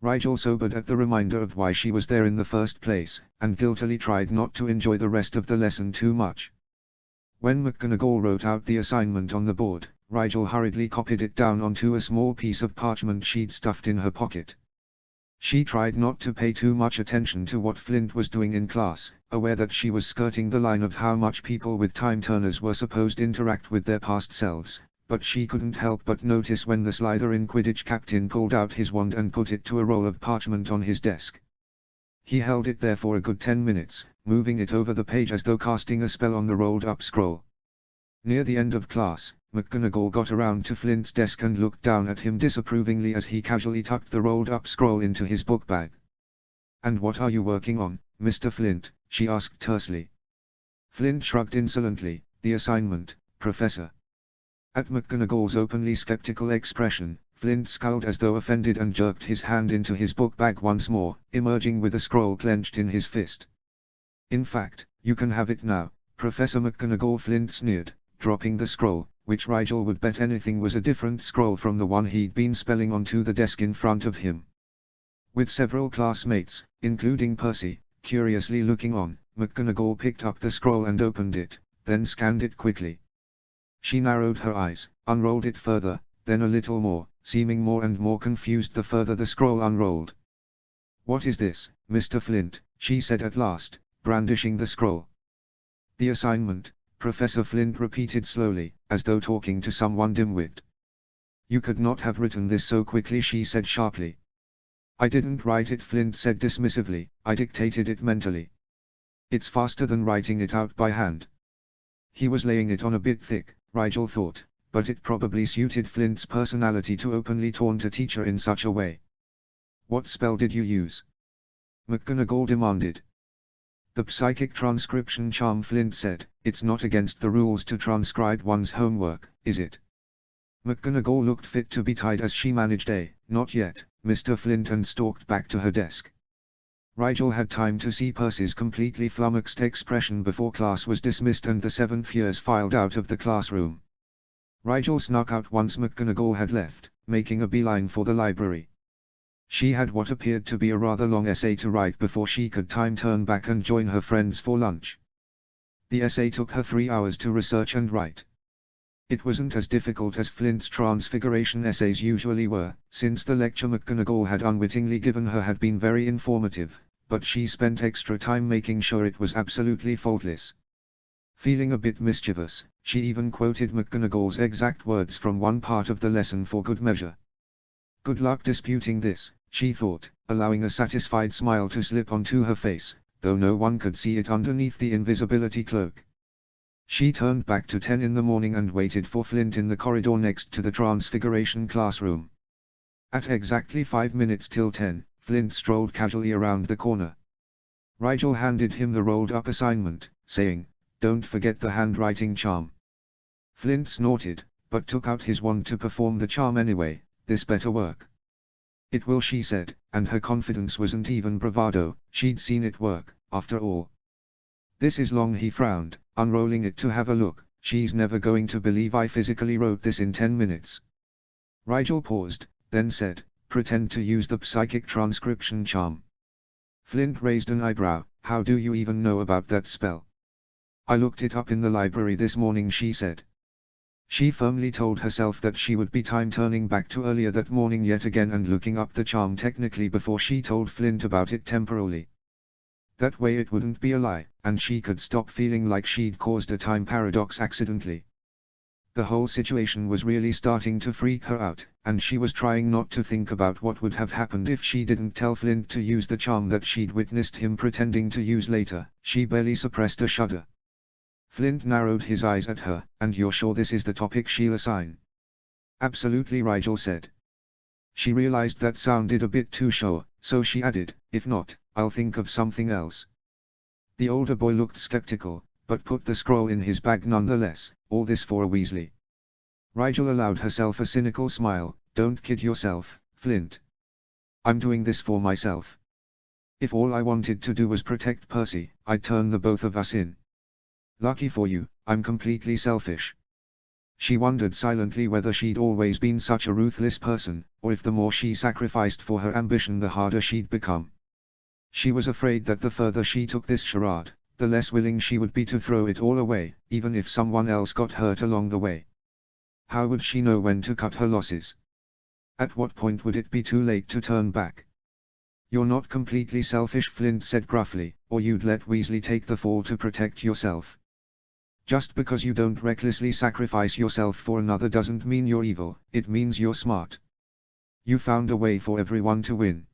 Rigel sobered at the reminder of why she was there in the first place, and guiltily tried not to enjoy the rest of the lesson too much. When McGonagall wrote out the assignment on the board, Rigel hurriedly copied it down onto a small piece of parchment she'd stuffed in her pocket. She tried not to pay too much attention to what Flint was doing in class, aware that she was skirting the line of how much people with time turners were supposed to interact with their past selves, but she couldn't help but notice when the Slytherin Quidditch captain pulled out his wand and put it to a roll of parchment on his desk. He held it there for a good 10 minutes, moving it over the page as though casting a spell on the rolled-up scroll. Near the end of class, McGonagall got around to Flint's desk and looked down at him disapprovingly as he casually tucked the rolled-up scroll into his book bag. "And what are you working on, Mr. Flint?" she asked tersely. Flint shrugged insolently. "The assignment, Professor." At McGonagall's openly skeptical expression, Flint scowled as though offended and jerked his hand into his book bag once more, emerging with a scroll clenched in his fist. "In fact, you can have it now, Professor McGonagall," Flint sneered, dropping the scroll, which Rigel would bet anything was a different scroll from the one he'd been spelling onto the desk in front of him. With several classmates, including Percy, curiously looking on, McGonagall picked up the scroll and opened it, then scanned it quickly. She narrowed her eyes, unrolled it further, then a little more, seeming more and more confused the further the scroll unrolled. "What is this, Mr. Flint?" she said at last, brandishing the scroll. "The assignment," Professor Flint repeated slowly, as though talking to someone dim-witted. "You could not have written this so quickly," she said sharply. "I didn't write it," Flint said dismissively, "I dictated it mentally. It's faster than writing it out by hand." He was laying it on a bit thick, Rigel thought, but it probably suited Flint's personality to openly taunt a teacher in such a way. "What spell did you use?" McGonagall demanded. "The psychic transcription charm," Flint said. "It's not against the rules to transcribe one's homework, is it?" McGonagall looked fit to be tied as she managed a "Not yet, Mr. Flint," and stalked back to her desk. Rigel had time to see Percy's completely flummoxed expression before class was dismissed and the 7th years filed out of the classroom. Rigel snuck out once McGonagall had left, making a beeline for the library. She had what appeared to be a rather long essay to write before she could turn back and join her friends for lunch. The essay took her 3 hours to research and write. It wasn't as difficult as Flint's transfiguration essays usually were, since the lecture McGonagall had unwittingly given her had been very informative, but she spent extra time making sure it was absolutely faultless. Feeling a bit mischievous, she even quoted McGonagall's exact words from one part of the lesson for good measure. Good luck disputing this, she thought, allowing a satisfied smile to slip onto her face, though no one could see it underneath the invisibility cloak. She turned back to 10 in the morning and waited for Flint in the corridor next to the Transfiguration classroom. At exactly 5 minutes till 10, Flint strolled casually around the corner. Rigel handed him the rolled-up assignment, saying, "Don't forget the handwriting charm." Flint snorted, but took out his wand to perform the charm anyway. "This better work." "It will," she said, and her confidence wasn't even bravado, she'd seen it work, after all. "This is long," he frowned, unrolling it to have a look. "She's never going to believe I physically wrote this in 10 minutes. Rigel paused, then said, "Pretend to use the psychic transcription charm." Flint raised an eyebrow. "How do you even know about that spell?" "I looked it up in the library this morning," she said. She firmly told herself that she would be time turning back to earlier that morning yet again and looking up the charm technically before she told Flint about it temporarily. That way it wouldn't be a lie, and she could stop feeling like she'd caused a time paradox accidentally. The whole situation was really starting to freak her out, and she was trying not to think about what would have happened if she didn't tell Flint to use the charm that she'd witnessed him pretending to use later. She barely suppressed a shudder. Flint narrowed his eyes at her. "And you're sure this is the topic she'll assign?" "Absolutely," Rigel said. She realized that sounded a bit too sure, so she added, "If not, I'll think of something else." The older boy looked skeptical, but put the scroll in his bag nonetheless. "All this for a Weasley?" Rigel allowed herself a cynical smile. "Don't kid yourself, Flint. I'm doing this for myself. If all I wanted to do was protect Percy, I'd turn the both of us in. Lucky for you, I'm completely selfish." She wondered silently whether she'd always been such a ruthless person, or if the more she sacrificed for her ambition the harder she'd become. She was afraid that the further she took this charade, the less willing she would be to throw it all away, even if someone else got hurt along the way. How would she know when to cut her losses? At what point would it be too late to turn back? "You're not completely selfish," Flint said gruffly, "or you'd let Weasley take the fall to protect yourself. Just because you don't recklessly sacrifice yourself for another doesn't mean you're evil, it means you're smart. You found a way for everyone to win."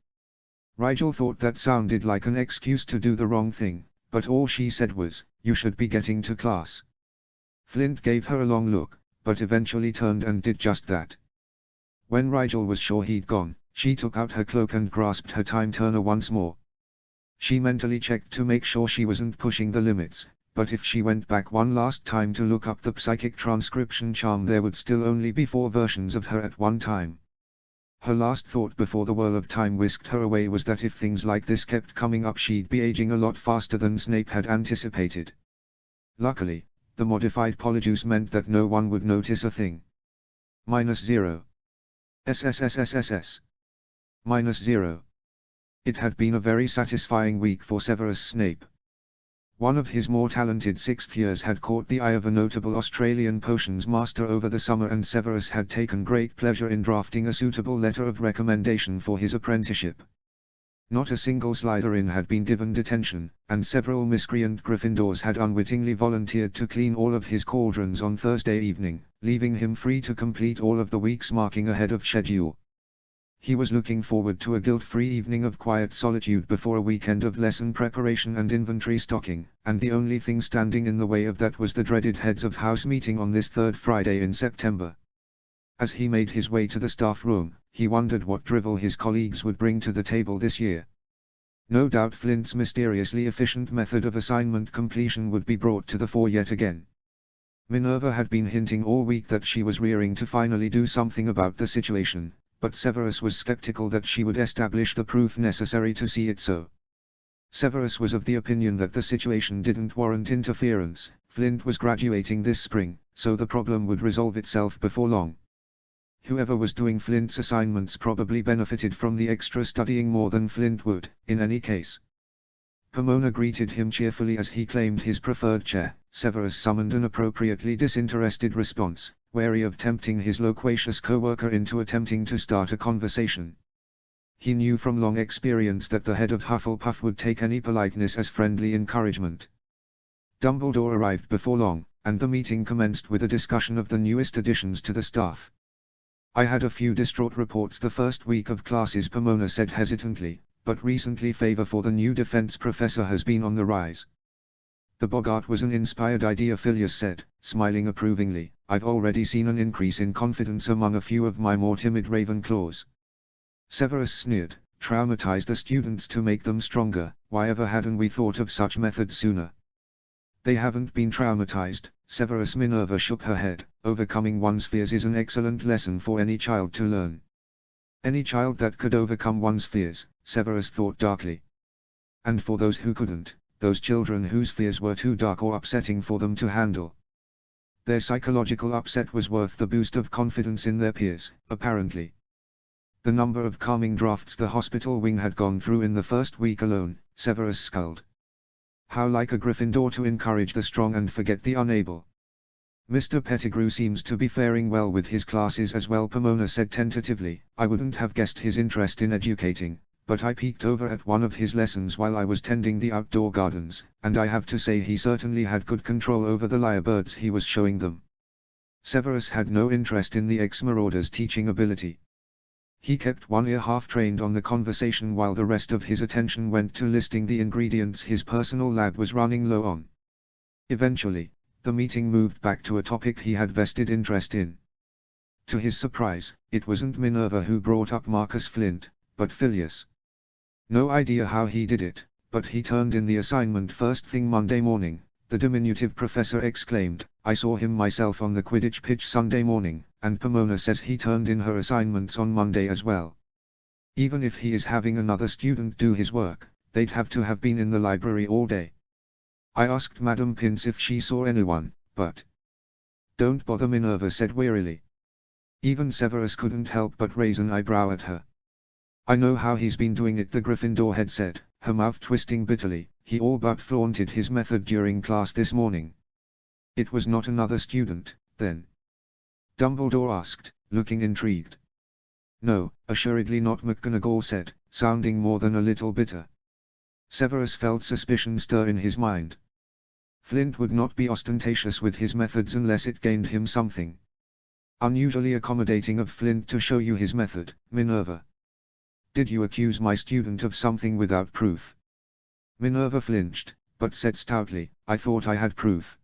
Rigel thought that sounded like an excuse to do the wrong thing, but all she said was, "You should be getting to class." Flint gave her a long look, but eventually turned and did just that. When Rigel was sure he'd gone, she took out her cloak and grasped her time turner once more. She mentally checked to make sure she wasn't pushing the limits, but if she went back one last time to look up the psychic transcription charm there would still only be 4 versions of her at one time. Her last thought before the whirl of time whisked her away was that if things like this kept coming up she'd be aging a lot faster than Snape had anticipated. Luckily, the modified polyjuice meant that no one would notice a thing. -0. SSSSSS. -0. It had been a very satisfying week for Severus Snape. One of his more talented 6th years had caught the eye of a notable Australian potions master over the summer, and Severus had taken great pleasure in drafting a suitable letter of recommendation for his apprenticeship. Not a single Slytherin had been given detention, and several miscreant Gryffindors had unwittingly volunteered to clean all of his cauldrons on Thursday evening, leaving him free to complete all of the week's marking ahead of schedule. He was looking forward to a guilt-free evening of quiet solitude before a weekend of lesson preparation and inventory stocking, and the only thing standing in the way of that was the dreaded Heads of House meeting on this 3rd Friday in September. As he made his way to the staff room, he wondered what drivel his colleagues would bring to the table this year. No doubt Flint's mysteriously efficient method of assignment completion would be brought to the fore yet again. Minerva had been hinting all week that she was rearing to finally do something about the situation, but Severus was skeptical that she would establish the proof necessary to see it so. Severus was of the opinion that the situation didn't warrant interference. Flint was graduating this spring, so the problem would resolve itself before long. Whoever was doing Flint's assignments probably benefited from the extra studying more than Flint would, in any case. Pomona greeted him cheerfully as he claimed his preferred chair. Severus summoned an appropriately disinterested response, wary of tempting his loquacious co-worker into attempting to start a conversation. He knew from long experience that the head of Hufflepuff would take any politeness as friendly encouragement. Dumbledore arrived before long, and the meeting commenced with a discussion of the newest additions to the staff. I had a few distraught reports the first week of classes, Pomona said hesitantly, but recently favor for the new defense professor has been on the rise. The Boggart was an inspired idea, Phileas said, smiling approvingly. I've already seen an increase in confidence among a few of my more timid Ravenclaws. Severus sneered, traumatize the students to make them stronger. Why ever hadn't we thought of such methods sooner? They haven't been traumatized, Severus. Minerva shook her head. Overcoming one's fears is an excellent lesson for any child to learn. Any child that could overcome one's fears, Severus thought darkly. And for those who couldn't, those children whose fears were too dark or upsetting for them to handle. Their psychological upset was worth the boost of confidence in their peers, apparently. The number of calming drafts the hospital wing had gone through in the first week alone, Severus scowled. How like a Gryffindor to encourage the strong and forget the unable. Mr. Pettigrew seems to be faring well with his classes as well, Pomona said tentatively. I wouldn't have guessed his interest in educating, but I peeked over at one of his lessons while I was tending the outdoor gardens, and I have to say he certainly had good control over the lyrebirds he was showing them. Severus had no interest in the ex-marauder's teaching ability. He kept one ear half-trained on the conversation while the rest of his attention went to listing the ingredients his personal lab was running low on. Eventually, the meeting moved back to a topic he had vested interest in. To his surprise, it wasn't Minerva who brought up Marcus Flint, but Phileas. No idea how he did it, but he turned in the assignment first thing Monday morning, the diminutive professor exclaimed. I saw him myself on the Quidditch pitch Sunday morning, and Pomona says he turned in her assignments on Monday as well. Even if he is having another student do his work, they'd have to have been in the library all day. I asked Madame Pince if she saw anyone, but... Don't bother, Minerva said wearily. Even Severus couldn't help but raise an eyebrow at her. I know how he's been doing it, the Gryffindor head said, her mouth twisting bitterly. He all but flaunted his method during class this morning. It was not another student, then? Dumbledore asked, looking intrigued. No, assuredly not, McGonagall said, sounding more than a little bitter. Severus felt suspicion stir in his mind. Flint would not be ostentatious with his methods unless it gained him something. Unusually accommodating of Flint to show you his method, Minerva. Did you accuse my student of something without proof? Minerva flinched, but said stoutly, I thought I had proof.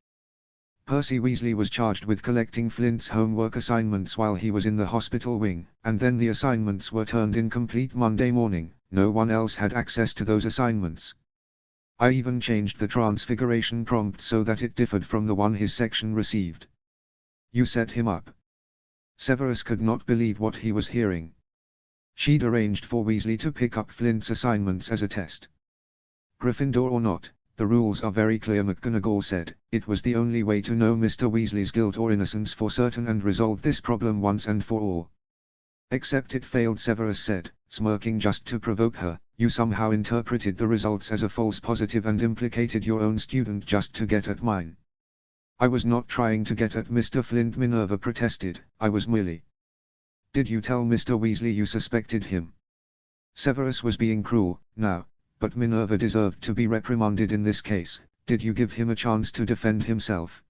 Percy Weasley was charged with collecting Flint's homework assignments while he was in the hospital wing, and then the assignments were turned in complete Monday morning. No one else had access to those assignments. I even changed the transfiguration prompt so that it differed from the one his section received. You set him up. Severus could not believe what he was hearing. She'd arranged for Weasley to pick up Flint's assignments as a test. Gryffindor or not, the rules are very clear, McGonagall said. It was the only way to know Mr. Weasley's guilt or innocence for certain and resolve this problem once and for all. Except it failed, Severus said, smirking just to provoke her. You somehow interpreted the results as a false positive and implicated your own student just to get at mine. I was not trying to get at Mr. Flint, Minerva protested. I was merely... Did you tell Mr. Weasley you suspected him? Severus was being cruel, now. But Minerva deserved to be reprimanded in this case. Did you give him a chance to defend himself?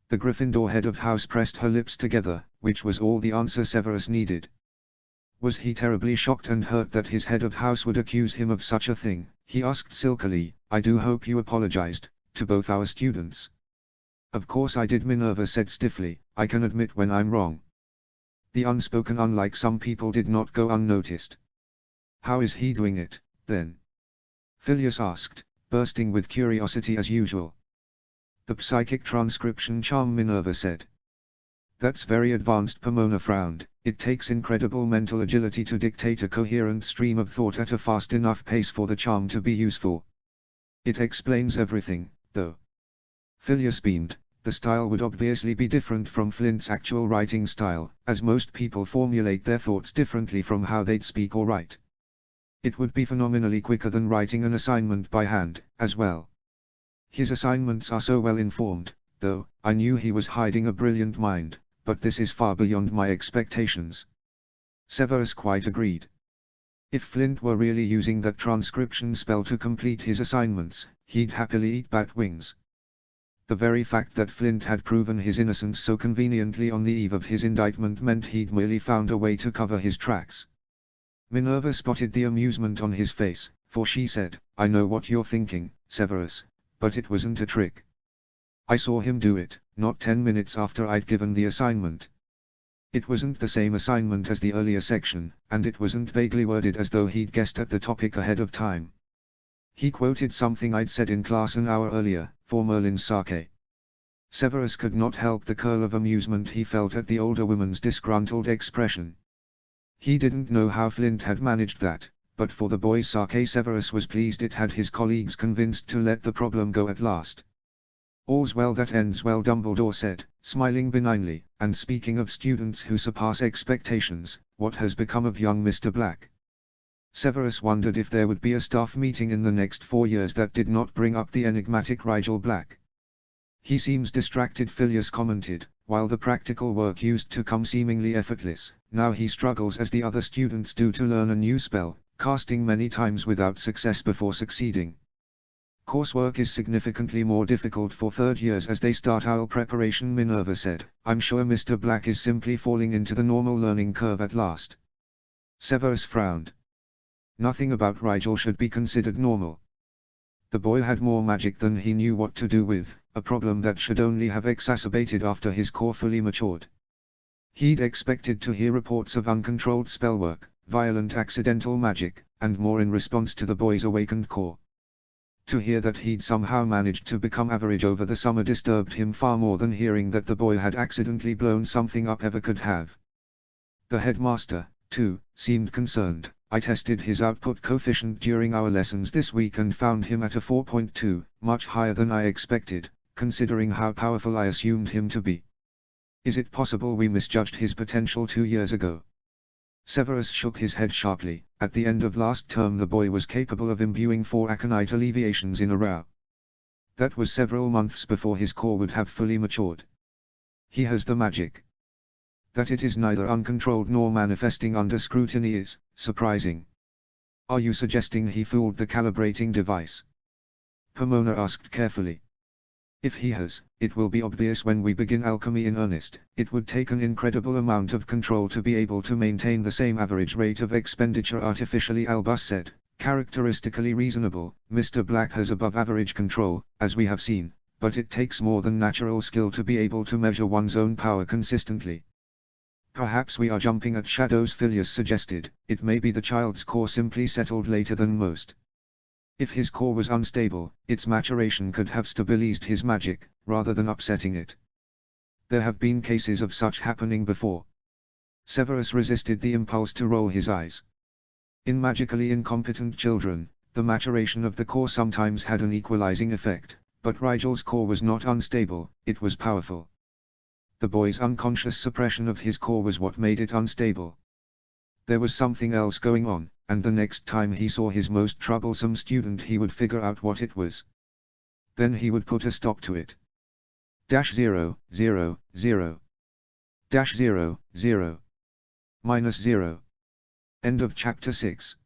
The Gryffindor head of house pressed her lips together, which was all the answer Severus needed. Was he terribly shocked and hurt that his head of house would accuse him of such a thing? He asked silkily. I do hope you apologized, to both our students. Of course I did, Minerva said stiffly. I can admit when I'm wrong. The unspoken, unlike some people, did not go unnoticed. How is he doing it, then? Phileas asked, bursting with curiosity as usual. The psychic transcription charm, Minerva said. That's very advanced, Pomona frowned. It takes incredible mental agility to dictate a coherent stream of thought at a fast enough pace for the charm to be useful. It explains everything, though. Phileas beamed. The style would obviously be different from Flint's actual writing style, as most people formulate their thoughts differently from how they'd speak or write. It would be phenomenally quicker than writing an assignment by hand, as well. His assignments are so well informed, though. I knew he was hiding a brilliant mind, but this is far beyond my expectations. Severus quite agreed. If Flint were really using that transcription spell to complete his assignments, he'd happily eat bat wings. The very fact that Flint had proven his innocence so conveniently on the eve of his indictment meant he'd merely found a way to cover his tracks. Minerva spotted the amusement on his face, for she said, "I know what you're thinking, Severus, but it wasn't a trick. I saw him do it, not 10 minutes after I'd given the assignment. It wasn't the same assignment as the earlier section, and it wasn't vaguely worded as though he'd guessed at the topic ahead of time. He quoted something I'd said in class an hour earlier, for Merlin's sake." Severus could not help the curl of amusement he felt at the older woman's disgruntled expression. He didn't know how Flint had managed that, but for the boy's sake Severus was pleased it had his colleagues convinced to let the problem go at last. "All's well that ends well," Dumbledore said, smiling benignly, "and speaking of students who surpass expectations, what has become of young Mr. Black?" Severus wondered if there would be a staff meeting in the next 4 years that did not bring up the enigmatic Rigel Black. "He seems distracted," Phileas commented, "while the practical work used to come seemingly effortless. Now he struggles as the other students do to learn a new spell, casting many times without success before succeeding. Coursework is significantly more difficult for third years as they start OWL preparation," Minerva said. "I'm sure Mr. Black is simply falling into the normal learning curve at last." Severus frowned. Nothing about Rigel should be considered normal. The boy had more magic than he knew what to do with, a problem that should only have exacerbated after his core fully matured. He'd expected to hear reports of uncontrolled spellwork, violent accidental magic, and more in response to the boy's awakened core. To hear that he'd somehow managed to become average over the summer disturbed him far more than hearing that the boy had accidentally blown something up ever could have. The headmaster, too, seemed concerned. "I tested his output coefficient during our lessons this week and found him at a 4.2, much higher than I expected, considering how powerful I assumed him to be. Is it possible we misjudged his potential 2 years ago?" Severus shook his head sharply. At the end of last term the boy was capable of imbuing 4 aconite alleviations in a row. That was several months before his core would have fully matured. He has the magic. That it is neither uncontrolled nor manifesting under scrutiny is surprising. "Are you suggesting he fooled the calibrating device?" Pomona asked carefully. "If he has, it will be obvious when we begin alchemy in earnest. It would take an incredible amount of control to be able to maintain the same average rate of expenditure artificially," Albus said, characteristically reasonable. "Mr. Black has above average control, as we have seen, but it takes more than natural skill to be able to measure one's own power consistently." "Perhaps we are jumping at shadows," Phileas suggested. "It may be the child's core simply settled later than most. If his core was unstable, its maturation could have stabilized his magic, rather than upsetting it. There have been cases of such happening before." Severus resisted the impulse to roll his eyes. In magically incompetent children, the maturation of the core sometimes had an equalizing effect, but Rigel's core was not unstable, it was powerful. The boy's unconscious suppression of his core was what made it unstable. There was something else going on, and the next time he saw his most troublesome student he would figure out what it was. Then he would put a stop to it. -0, 0, 0. -0, 0. -0. End of chapter 6.